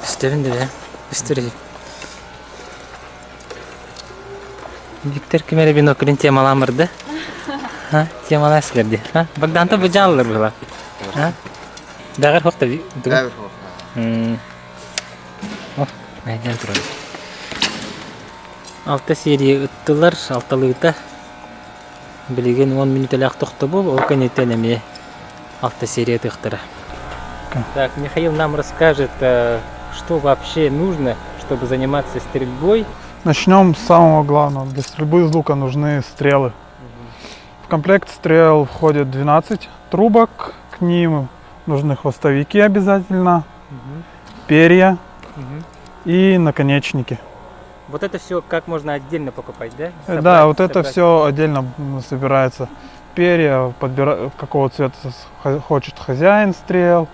Үстеринде да? Үстерди. Виктор кемере биноклин темаламыр да? Ха, темаласларди. Ха, багданта бу жанлар була. Ха? Дагар хокта ви. Дагар хокта. О, айдан турат. Алты серия ыттылар, алтылыгыта. Билеген 10 минут элек токто бул, ол канетен эме алты серия тыктыра. Так, Михаил нам расскажет, что вообще нужно, чтобы заниматься стрельбой. Начнем с самого главного. Для стрельбы из лука нужны стрелы. В комплект стрел входит 12 трубок, к ним нужны хвостовики обязательно, перья и наконечники. Вот это все как можно отдельно покупать, да? Да, вот это все отдельно собирается. Перья какого цвета хочет хозяин стрел,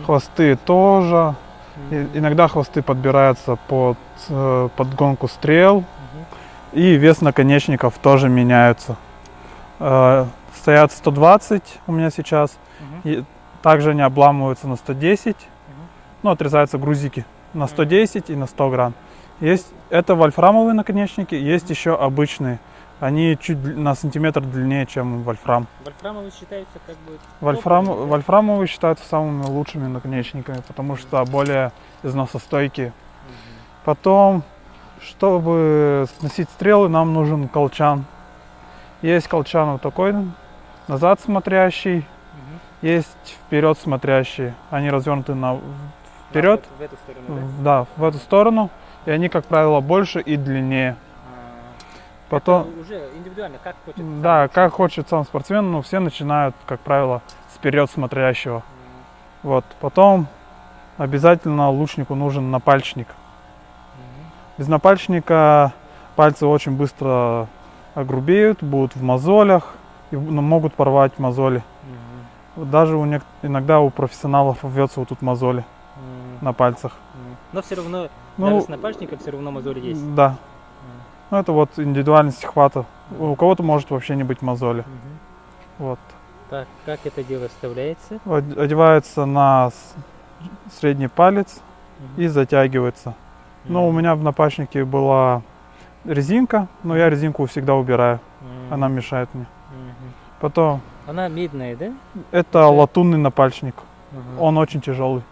хвосты тоже. Иногда хвосты подбираются под подгонку стрел. И вес наконечников тоже меняются. Стоят 120 у меня сейчас. И также они обламываются на 110. Ну, отрезаются грузики на 110 и на 100 грамм. Это вольфрамовые наконечники, есть еще обычные. Они чуть на сантиметр длиннее, чем вольфрам. Вольфрамовые считаются как бы... Вольфрамовые считаются самыми лучшими наконечниками, потому что более износостойкие. Потом, чтобы сносить стрелы, нам нужен колчан. Есть колчан вот такой, назад смотрящий, есть вперед смотрящий. Они развернуты вперед, в эту сторону, да, в эту сторону. И они, как правило, больше и длиннее. Потом, это уже индивидуально, как хочет. Да, как хочет сам спортсмен, но все начинают, как правило, с вперед смотрящего. Вот. Потом обязательно лучнику нужен напальчник. Без напальчника пальцы очень быстро огрубеют, будут в мозолях и могут порвать мозоли. Даже иногда у профессионалов рвется вот тут мозоли на пальцах. Но все равно, даже с напальчником все равно мозоли есть. Да. Ну, это вот индивидуальность хвата. У кого-то может вообще не быть мозоли. Вот. Так, как это дело вставляется? Одевается на средний палец и затягивается. Ну, у меня в напальчнике была резинка, но я резинку всегда убираю. Она мешает мне. Потом... Она медная, да? Это латунный напальчник. Он очень тяжелый.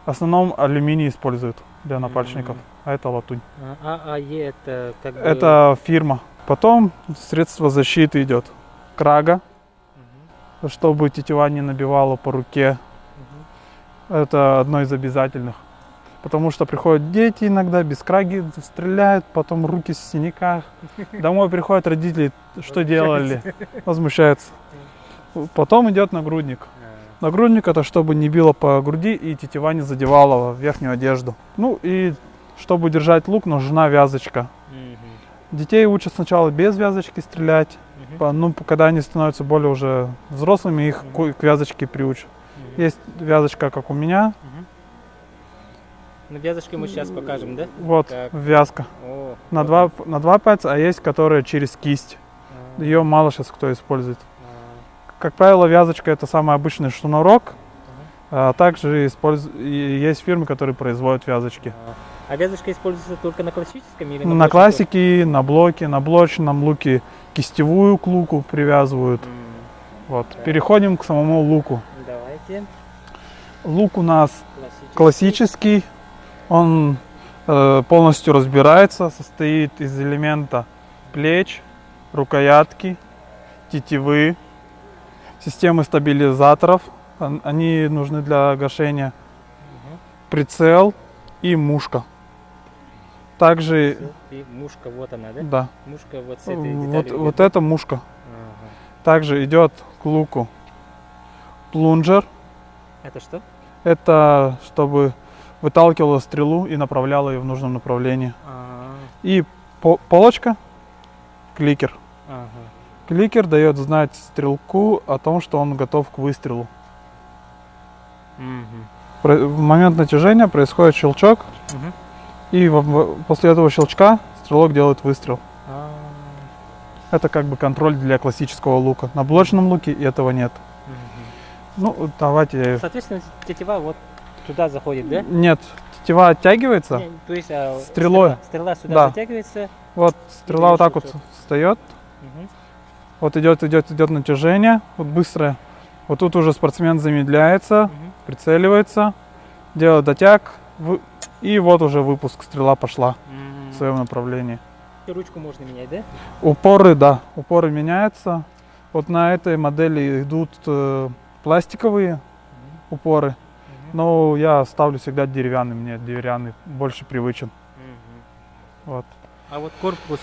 В основном алюминий используют для напальчников, а это латунь. Это как бы... Это фирма. Потом средство защиты идет. Крага, чтобы тетива не набивала по руке. Это одно из обязательных. Потому что приходят дети иногда без краги, стреляют, потом руки в синяках. Домой приходят родители, что делали? Возмущаются. Потом идет нагрудник. Нагрудник это чтобы не било по груди и тетива не задевала верхнюю одежду. Ну и чтобы держать лук, нужна вязочка. Детей учат сначала без вязочки стрелять. Ну, когда они становятся более уже взрослыми, их к вязочке приучат. Есть вязочка, как у меня. На вязочке мы сейчас покажем, да? Вот, как? вязка. На два пальца, а есть, которая через кисть. Ее мало сейчас кто использует. Как правило, вязочка это самый обычный шнурок. А также есть фирмы, которые производят вязочки. А вязочка используется только на классическом или На классике, на блоке, на блочном луке кистевую к луку привязывают. Вот. Переходим к самому луку. Давайте. Лук у нас классический. Он полностью разбирается, состоит из элемента плеч, рукоятки, тетивы, системы стабилизаторов. Они нужны для гашения. Прицел и мушка. Также и мушка, вот она, да? Да. Мушка вот с этой деталью. Вот это мушка. Также идет к луку плунжер. Это что? Это чтобы выталкивала стрелу и направляла ее в нужном направлении. И полочка, кликер. Кликер дает знать стрелку о том, что он готов к выстрелу. В момент натяжения происходит щелчок, и после этого щелчка стрелок делает выстрел. Это как бы контроль для классического лука. На блочном луке этого нет. Ну, давайте... Соответственно, тетива вот туда заходит, да? Нет, тетива оттягивается. Нет, то есть стрелой. Стрела сюда да. затягивается. Вот стрела вот так вот встает. Вот идет натяжение, вот быстрое. Вот тут уже спортсмен замедляется, прицеливается, делает дотяг, и вот уже выпуск, стрела пошла в своем направлении. Ручку можно менять, да? Упоры, да, упоры меняются. Вот на этой модели идут пластиковые упоры, но я ставлю всегда деревянный, мне деревянный больше привычен. Вот. А вот корпус...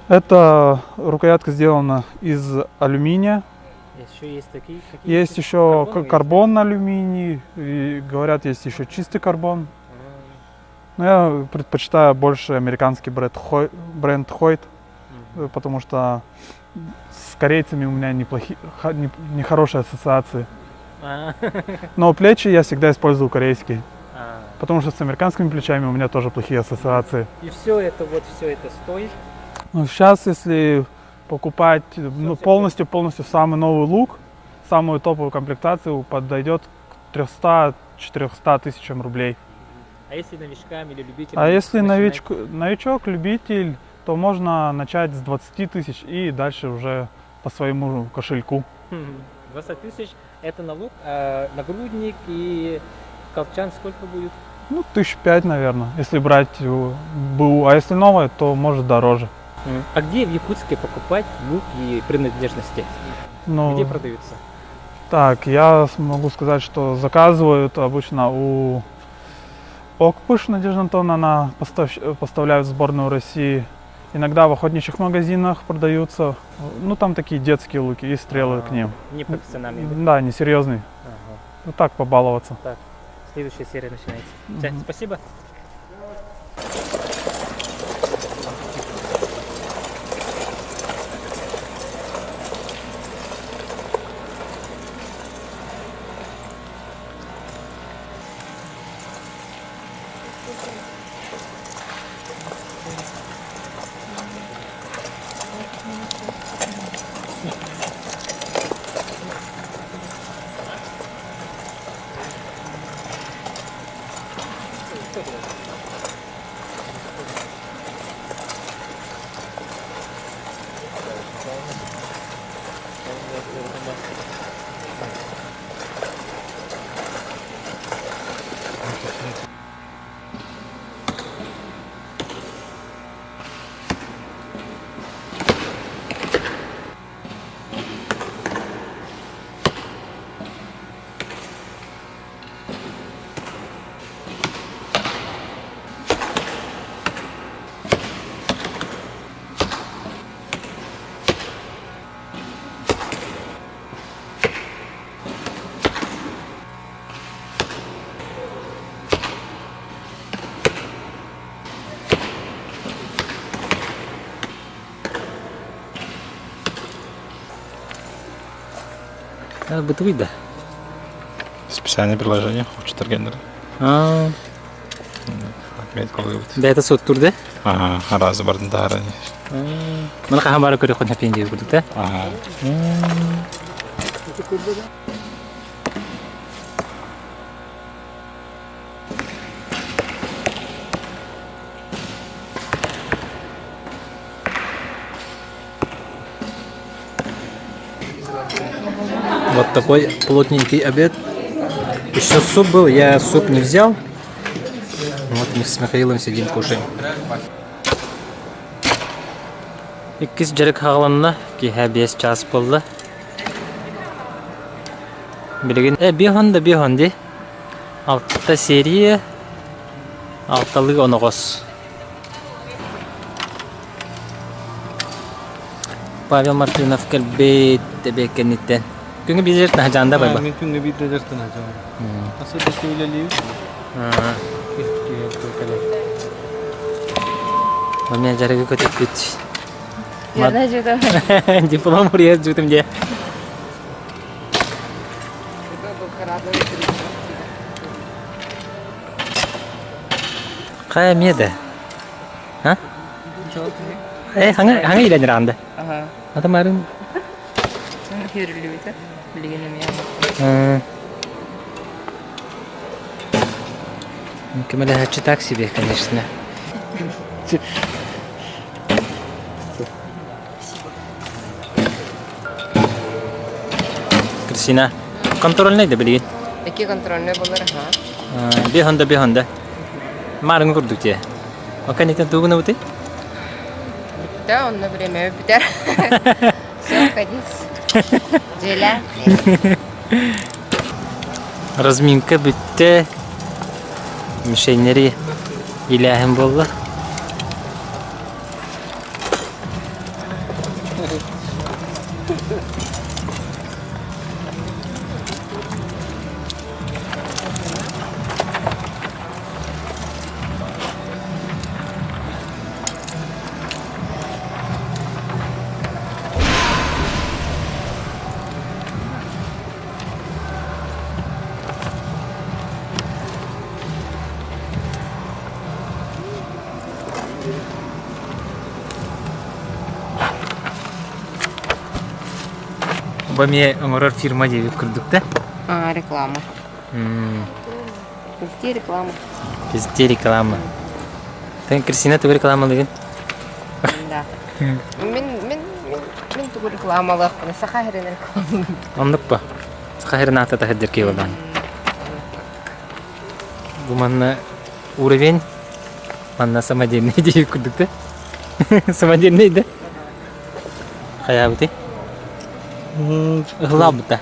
Эта рукоятка сделана из алюминия. Еще есть такие? Есть еще карбон алюминий, и говорят, есть еще чистый карбон. Но я предпочитаю больше американский бренд Hoyt, потому что с корейцами у меня нехорошие ассоциации. Но плечи я всегда использую корейские. Потому что с американскими плечами у меня тоже плохие ассоциации. И все это стоит? Ну, сейчас, если покупать полностью самый новый лук, самую топовую комплектацию, подойдет к 300-400 тысячам рублей. А если новичкам или любителям? А если новичок, любитель, то можно начать с 20 тысяч и дальше уже по своему кошельку. 20 тысяч это на лук, а нагрудник и колчан сколько будет? Ну, 5 000, наверное, если брать БУ. А если новое, то может дороже. А где в Якутске покупать лук и принадлежности? Где продаются? Так, я могу сказать, что заказывают обычно у Окпыш Надежда Антоновна, она поставляет в сборную России. Иногда в охотничьих магазинах продаются. Ну, там такие детские луки и стрелы к ним. Не профессиональные? Да, не серьезные. Вот так побаловаться. Так, следующая серия начинается. Спасибо. Бытовый, да. Специальное приложение учит гендер. Да, это сот тур, да? Ага, раз бардын таарани. Мына кахамбары көрөк на пенде будет, да? Ага. Вот такой плотненький обед. Еще суп был, я суп не взял. Вот мы с Михаилом сидим, кушаем. Иккис жарык хағаланна, киха 5 час болды. Білген, бихонда. Алтта серия, алталығы оноғыз. Павел Мартынов кәлбет беккенниттен. Күнгі бейдерттін хажанда байба? Мен күнгі бейдерттін хажанда. Асы да сөйлелейіп. Мен жарығы көтіп бүт. Ерна жүдім. Диплом ұрияз жүдім де. Қая меді? Хаңа иленер аңды? Ата марым? Херілі бейті, білгенім я. Кемелі хачы так себе, конечно. Кристина, контрольнейді білген? Эки контрольный болар, Бехонда. Марың көрдік те. Оканетен туғыны бұты? Да, он на время битер. Все, ходить. Желя. Разминка бітті. Мишенleri ilahim болды. Баме аңырар фирма деп көрдік та? Реклама. Везде реклама. Везде реклама. Тен Кристина түгір рекламалығын? Да. Мен түгір рекламалықпын. Сақа херен реклама. Ондық па? Сақа херен ата тахаддер кей одан. Бұл манна уровень, манна самодельный деп көрдік та? Самодельный да? Қая бұты? Ыгла бұта.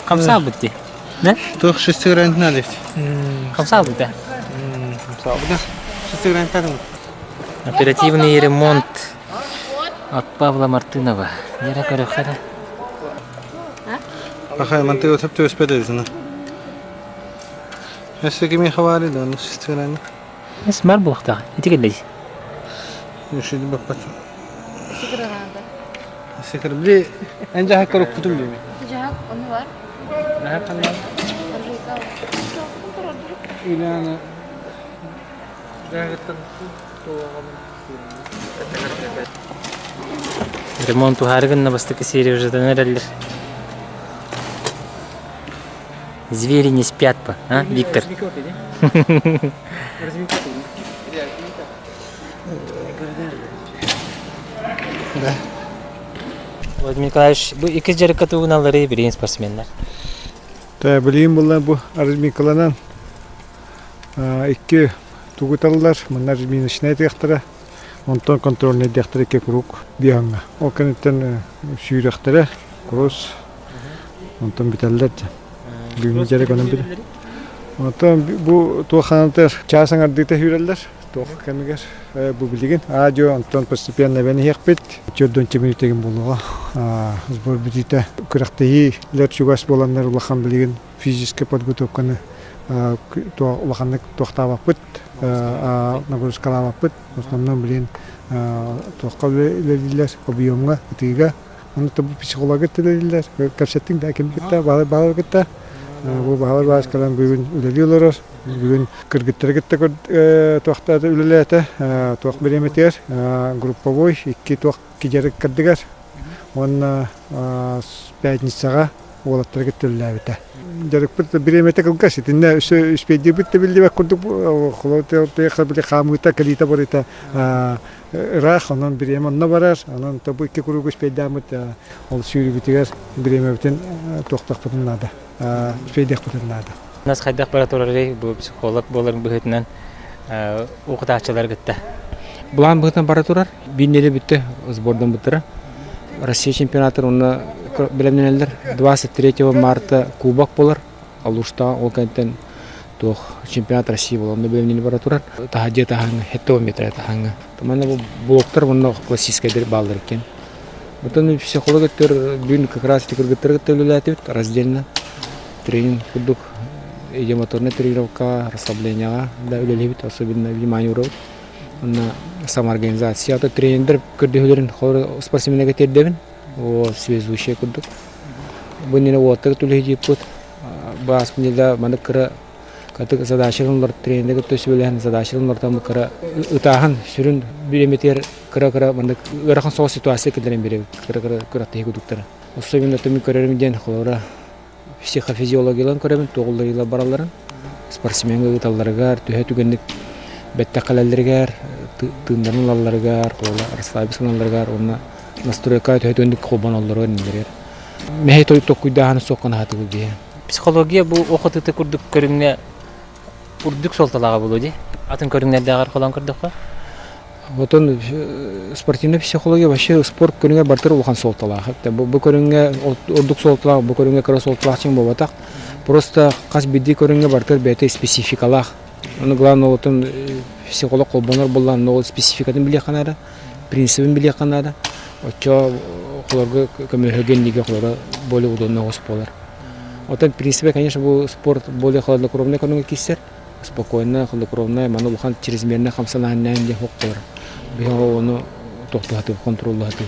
Қамса бұты? Не? Тоқ шестигрант надо. Қамса бұта? Қамса бұта. Шестигрант надо. Оперативный ремонт от Павла Мартынова. Яра көріқада. Ахай, манты өтіп төс бәдәзіні. Әсеге мен хавары да, шестигрант. Әс мар бұлықтағы. Еті келдейді? Үшеді бақпат. Секер бли энҗе хакыр кутум дими. Жак, оны бар. Нәһә каннан. Илана. Ремонт уһарыгын бастыкы серия уже донерелдер. Звери не спят по, а, Виктор? Да. Владимир Николаевич, bu iki жарык катугуналары билген спортсменler. Та билейин булла бу арзмикаланан икки тугуталлар, мынар минишне дехтара, онтон контрольный дехтара ке круг бианга. О канеттен сүйрехтара, кросс, онтон биталлар. Бүгүн жарык онун бир. Онтон бу туаханатар часаңар дите хүрелдер. Тох кемигер бу билген. Ажо онтон постепенно бени хекпет. 4 минуттеген болуга. Сбор битите күрәктеи лер чугас боланнар улахан билген физическая подготовканы то улаханны тохтабаппыт, нагрузкалабаппыт. В основном билген тохка лелилер объемга тига. Аны табу психология телелилер. Капсеттин да кемгетте балы гетте. Бу балы башкалан бүгүн үлелилер. Бүгүн кыргыттыргытта тохтады үлелете, тох береметер, групповой, икки тох кижерик кырдыгар. Он пятницага олаттыргытта үлелебете. Жарык беремете кылгас, тинне успеди битте билдибек курдук, холоте техта биле хамыта калита борита рах, онон биреме онна барар, онон табу икки куругус пейдамыт, ол сүйрүбүтигер биреме битен тоқтақ бұтын нада, пейдек бұтын нада. Нас хайдах баратурары бу психолог боларын быһытынан укытаачылар гытта. Булан быһытынан баратурар, биннеле битте сбордан бытыра. Россия чемпионаты онна белемнелер 23 марта кубок болар. Алушта ол кенттен тох чемпионат России болонда белемнеле баратурар. Тахадия таханга, хеттова метра таханга. Тамана бу блоктар онна классический дер балдар экен. Бутан психологтар бин как раз тикыргыттар гыттылылатып раздельно тренинг кудук. Идем моторная тренировка, расслабление, да, улелебит, особенно внимание урок. На самоорганизация, это тренер, когда художник, спортсмены готовят девин, о связующие кудук. Бунина вот так улелебит пут, бас мне да, мана кара, когда задача он тренер, когда сегодня задача он там кара, утахан, сюрин, биометр, кара, мана рахан со ситуация, когда не берем, кара тихо доктора. Особенно то мы карьерный день, хлора. Психофизиологиялан көрөмүн тоголларыла бараларын спортсменге гыталларыгар төһө түгенник беттакалалларыгар тындарларыгар кола расслабисаналарыгар онна настройка төһө түгенник кобонолларыгар нилер мехе той токуйдааны соккан хаты бу бие Психология бу окутыты курдук көрүнгө урдук солталага болуди. Атын көрүнгөндөгөр колон көрдүккө. Отон спортивная психология вообще спорт көрүнгө бартыр улхан солталага. Бу көрүнгө урдук солталага, бу көрүнгө кара солталага чың болбатак. Просто кас бидди көрүнгө бартыр бете спецификалак. Аны главное отон психолог колбонор болгон ол спецификатын биле канада, принцибин биле канада. Очо колорго көмөгөнгөнүгө колора более удобно болар. Отон принципе, конечно, бу спорт более хладнокровный көрүнгө киссер. Спокойно, хладнокровно, мана улхан чрезмерно хамсанааннан де хокколор. Бихо ону токтотуп контроллатып.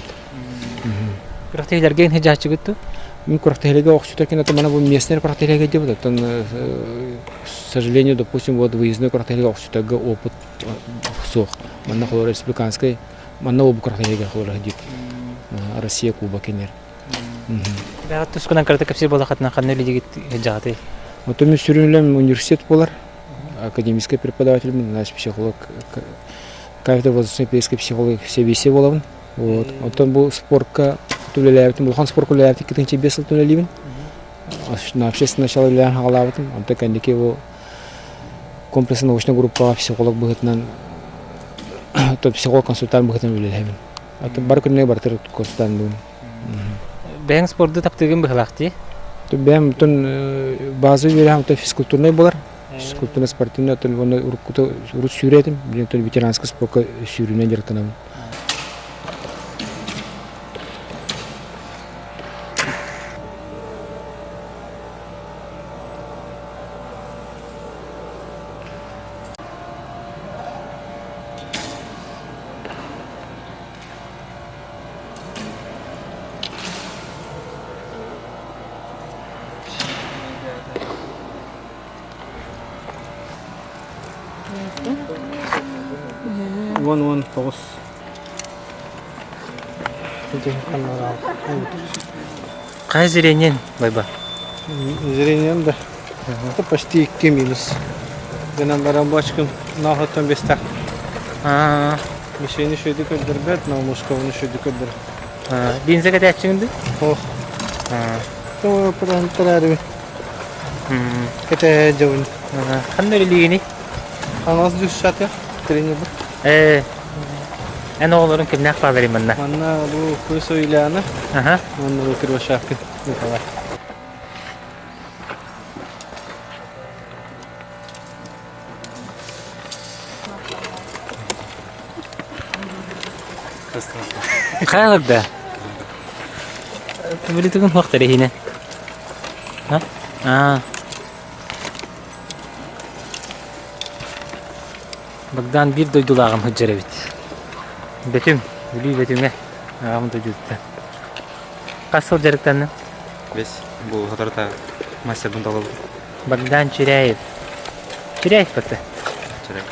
Кырактайларга хеже ачыгытту. Мен кырактайларга окшутакен ата мана бу местный кырактайларга деп атат. К сожалению, допустим, вот выездной кырактайларга окшутага опыт сох. Мана холор республиканской, мана обу кырактайларга холор деп. Россия кубок кенер. Да, тускунан карата капси бола хатна ханны лигит хежаты. Вот мы сюрюлем университет болар. Академический преподаватель, наш психолог, кафедра воздушно-пейской психологии все весе боловын. Вот. Он был спортка, тулелявит, был спорт кулявит, китинче бесил тулеливин. На общественное начало лян халавитым. Он так они его комплексная научная группа психолог будет на тот психолог-консультант будет на улелявин. Это баркульный бартер консультант был. Бен спортты таптыгын быхлакти. То бен тон базы верам то физкультурный болар. Физкультурный спортивный то он урут сюретим, блин то ветеранский спорт сюрюнен директанам. Вон пос. Кай зрениен, байба? Зрением, да. Это почти 2 минус. Гынан барабачкам нахатан бестак. Мишени шөйді көддірбет, наумушковыны шөйді көддір. Бензі кәді әтшіңді? Ох. Тому тұрарым. Кәті жауын. Қандай лигini? Аңыз жүз шат я, тренер бір. Әні оларын кімне ақпағдарым манна? Манна бұл көз ойланы. Манна бұл кірбашақын. Николай. Қайлықда? Білетігін уақыттары хейіне? Багдан bir doydulağım hıccar evet. Betüm, ülü betüme ağamı doydulukta. Kaç yıl jarıktanın? 5. Bu Hatır'da master'dan da alalım. Bагдан Чиряев. Чиряев baktı. Çeyrek.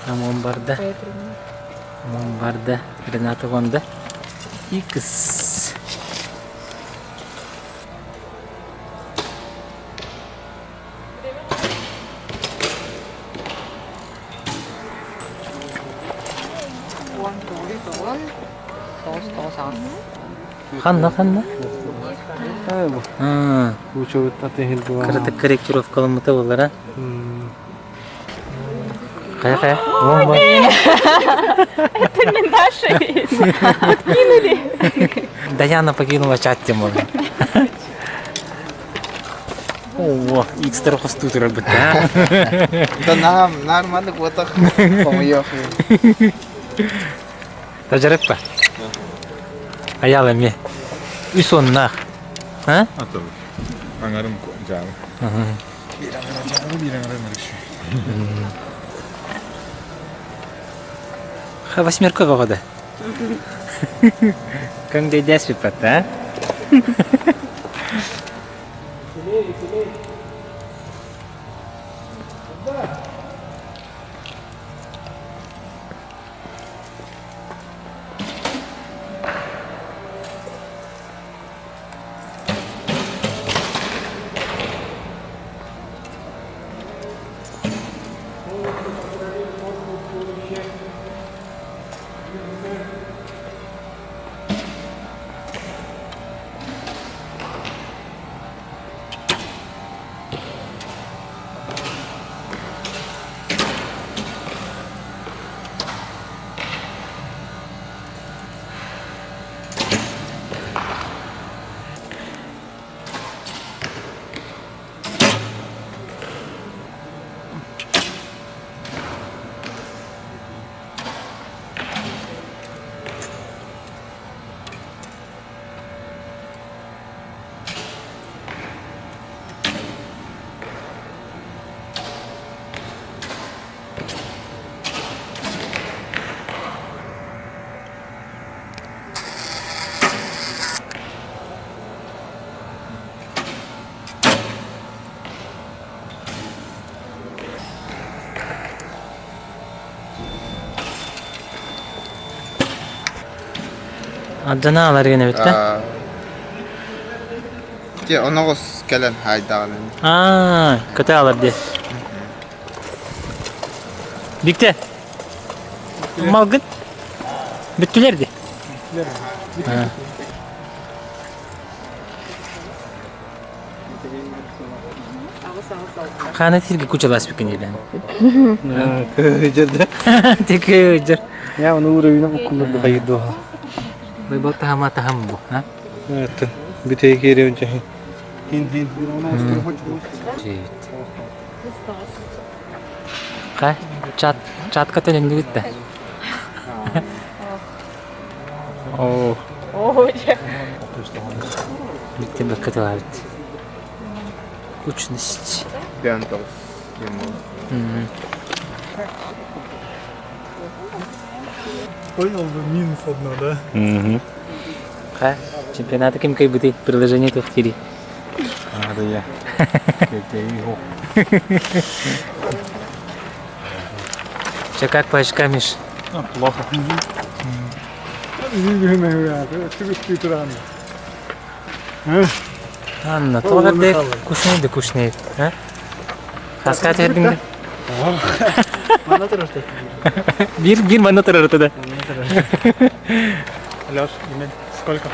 Момбарда. Момбарда. Рената Вонда. Икс. Ханна. Кырата корректировка мыты болар, а? Кая? Вон. Это не наши. Подкинули. Даяна покинула чат тему. О, икстер хостут работа. Да нормально вот так. Помоёхай. Тажареппа. Аялами. Исоннах. А? Атом. Аңарым жағы. Ха восьмерка года. Как дядя спит, а? Adana alır gene bitti. Onu gelen haydalı. Aa, kötü alır diye. Bitti. Malgın. Bittilerdi. Kana tilki kucalas bikin ilan. Kıcırdı. Tekrar. Ya onu uğrayına okulda kaydı. Baybal taham bu, ha? Evet. Bir tek yeri önce. Hin. Evet. Kay, çat katılın gitti. Oh. Bitti bir katı var. Uçun işte. Bientôt. Понял бы минус одно, да? Ха, чемпионата кем кай бути приложение то в тире. Да я. Че как по очкам, Миш? Плохо. Анна, толгар дек кушнейді, а? Хаскат ердің. Мана тұрышты. Bir мана тұрар да. Лёш, имя сколько?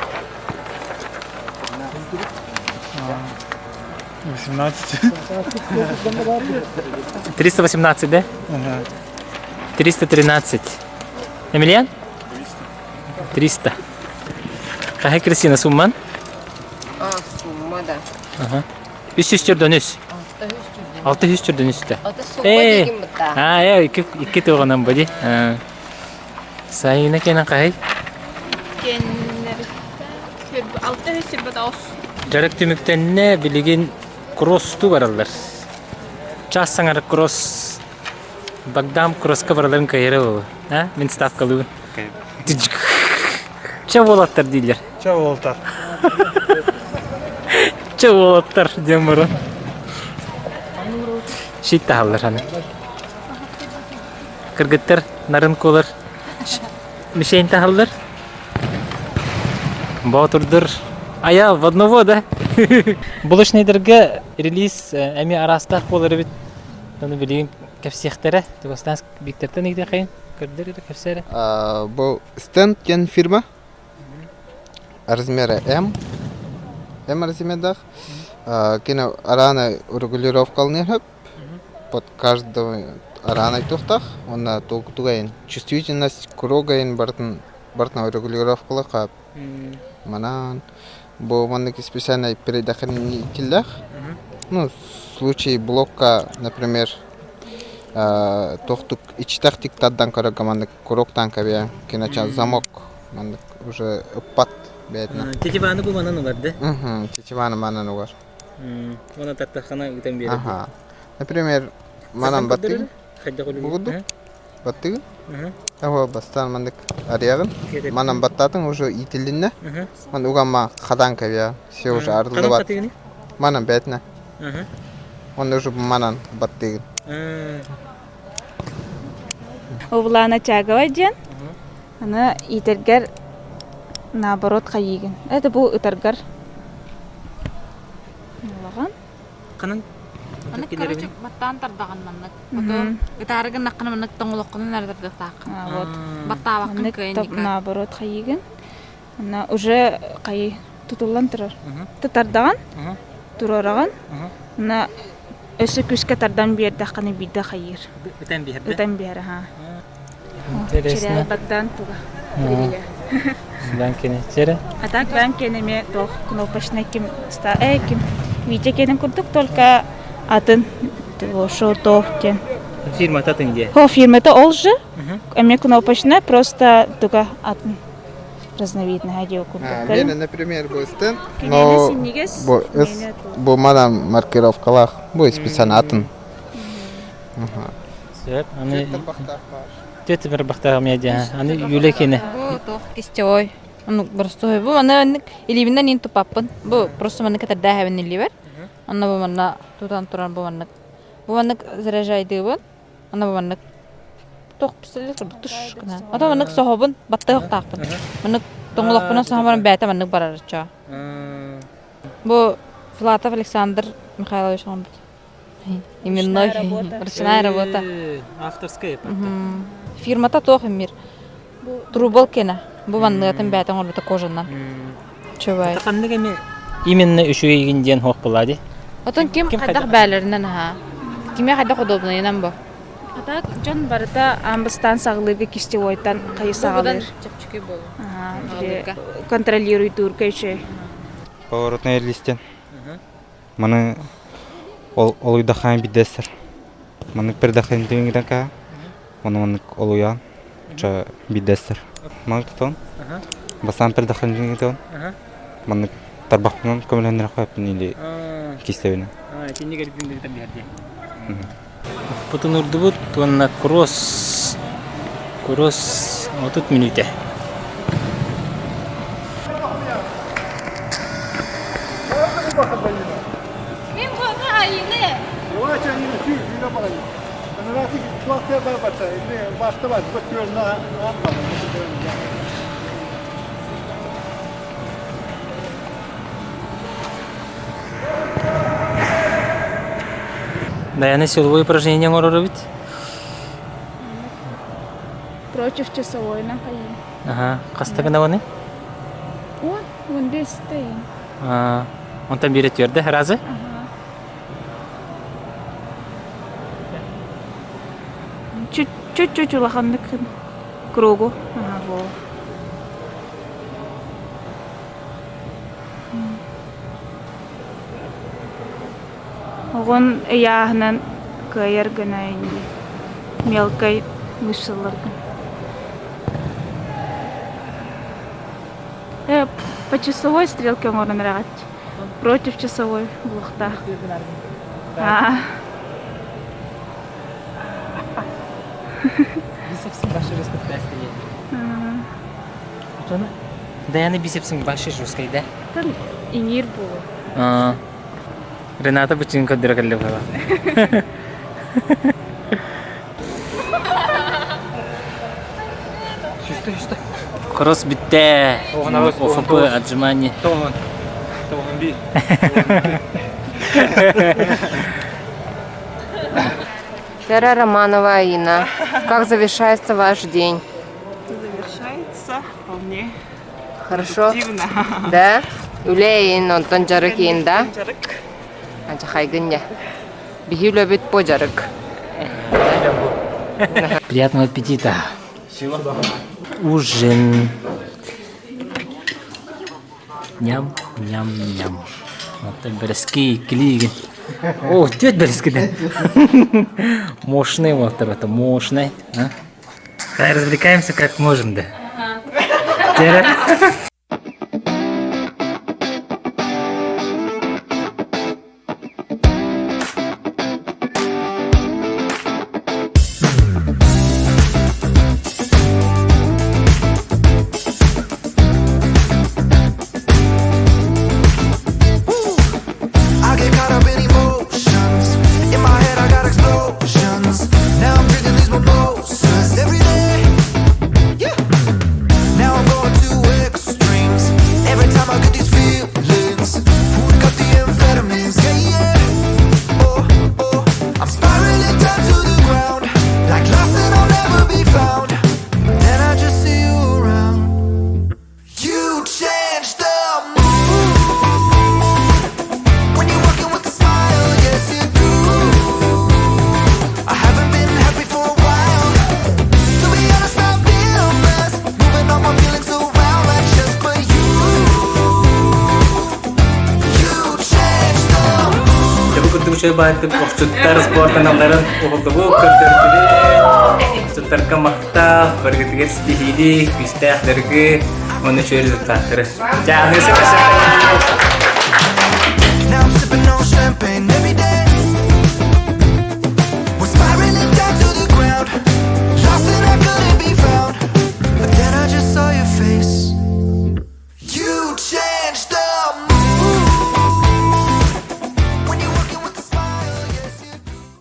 18. 318, да? Ага. 313. Эмилиан? 300. Какая Кристина, сумман? Summa da. Ага. 300 түрдөн үс. 600 түрдөн үстө. Аты summa деген бұта. Iki туғанан бади. Сайына кенен қай? Altta hesibet aus. Жарык түмүктенне билигин кроссу баралар. Час саңар кросс Багдам кросска бараларын кайры болу. Мен ставкалуу. Че болаттар дейлер. Че болаттар. Че болаттар демурун. Шит тахаллар ханы. Кыргыттар, нарын колар. Мишейн тахаллар. Батурдыр. Ая в одного, да? Булочныйдырга релиз эми арастах болары бит. Аны билген кепсехтере, Дагестанск биктертен игде кайын. Кырдыр кепсере. Бұл стенд кен фирма. Размеры М. М размердах. Кена арана регулировкалнер под каждого арана тухтах. Он тугайн чувствительность кругаин бартна регулировкалака. Манан. Бұл манныки специально передохранителях. Ну, в случае блока, например, тохтук ичтахтик таддан карагаманнык куроктан кабия, кинача замок, маннык уже пат бедна. Тетиваны бу манан бар, да? Тетиваны манан бар. Оны тартахана үтен берет. Например, манан баттыгы, бугуду, баттыгы. Ава бастан мандык ариягын, манан баттатын уже итилинне. Ман угамма хадан кабия, все уже ардылы бат. Манан бедна. Он уже манан баттыгы. Овлана тягова ден. Она итергер наоборот кайыгын. Это бу итергер. Лаган. Канан Аны короче баттан тардаган маннык. Потом итарыгын накканы маннык тоңлокканы нардырдык так. Вот. Баттабакын кайник. Наоборот кайыгын. Она уже кай тутулан турар. Тардаган. Турараган. На өсө күскә тардан бердаканы бидә хайыр. Үтен бирде. Үтен бер, ха. Интересно. Баттан туга. Банкене чере. А так банкене ме тох кнопочный ким ким. Видите, кенен курдук только атын шо кен. Фирма татын где? Фирма-то олжи. А мне кнопочная просто только атын. Разновидная одежда. Мене, например, был стенд, но был манан маркировкалах, был специально атын. Сөп, аны төтө бер бахтага медиа. Аны юлекене. Бу тох кистеой. Аны просто бу аны иливинден ин тупаппын. Бу просто маны ката дахабын иливер. Аны бу мана тутан туран бу маны. Бу маны заряжайды бу. Аны бу маны тох пистолет туш кына. Ата маны сохобын батта тақпын. Маны тоңлоқпына сохоман бәте маны барарча. Бу Флатов Александр Михайлович он. Именно ручная работа. Авторская. Фирма-то тох мир. Трубал кена. Бу маны атын бәте он бата кожаннан. Чувай. Тақандыгы именно үшөйгин ден хох булади. Отон ким кадак бәлеринен ха. Кимге кадак удобный нам бу. Так, жан барда амбастан саглыгы кисти ойтан кайсагалыр. Чепчики бол. Контролирует туркайче. Поворотный листен. Маны олуйдахан бидесер. Маны пердахан дингдака. Маны олуян. Ча бидесер. Маны тон. Басан пердахан дингдон. Маны тарбахнон көмөлөндөр коюп нили кистебине. Тени келип берди. Потонурдубут туанна кросс отут минуте. Мен бага айны. Давайте они на чуть не напали. Она раз их плохо бабата, или бастовать, вот на Даяны силовое упражнение можно робить? Против часовой на кайын. Ага, кастыгы наваны? Вот, вон здесь стоит. Он там берет твердо, разы? Чуть-чуть улахандык кругу. Ага, во. Огон яхнан кайыр гына инде. Мелкой мышцалар. По часовой стрелке можно мерять. Против часовой блохта. Бисепсің башы жөскіп бәстіне. Ұтаны? Даяны бисепсің башы жөскейді? Тан инир бұл. Рената бұчын көддері кәлі бұла. Кросс бітті. ОФП отжимание. Тера Романова Инна. Как завершается ваш день? Завершается вполне Хорошо? продуктивно. Да? Улейн онтон жарык ен, да? Жарык. Анча хайгынья. Бихи любит по жарык. Приятного аппетита. Ужин. Ням, ням, ням. Вот березки, клиги. О, тетя березки, да? Мощный, вот это мощный. Развлекаемся как можем, да? I get caught up in emotions. In my head, I got explosions. Now I'm drinking these mimosas every day. Yeah. Now I'm going to extremes. Every time I get these feelings, we got the amphetamines. Yeah, yeah. Oh, oh. I'm spiraling down to the ground, like lost and I'll never be found. Then I just see you around. You changed the mood. When you're walking with a smile, yes you do. I haven't been happy for a while. To be honest, I've been a mess, moving all my feelings around like just for you. You changed the mood. Tapi kutu saya bantu seputar sport nanggaran uhukabu kerja seputar kemakta bergetir sedih pistah dari mana curi terus jangan Now I'm sipping on champagne every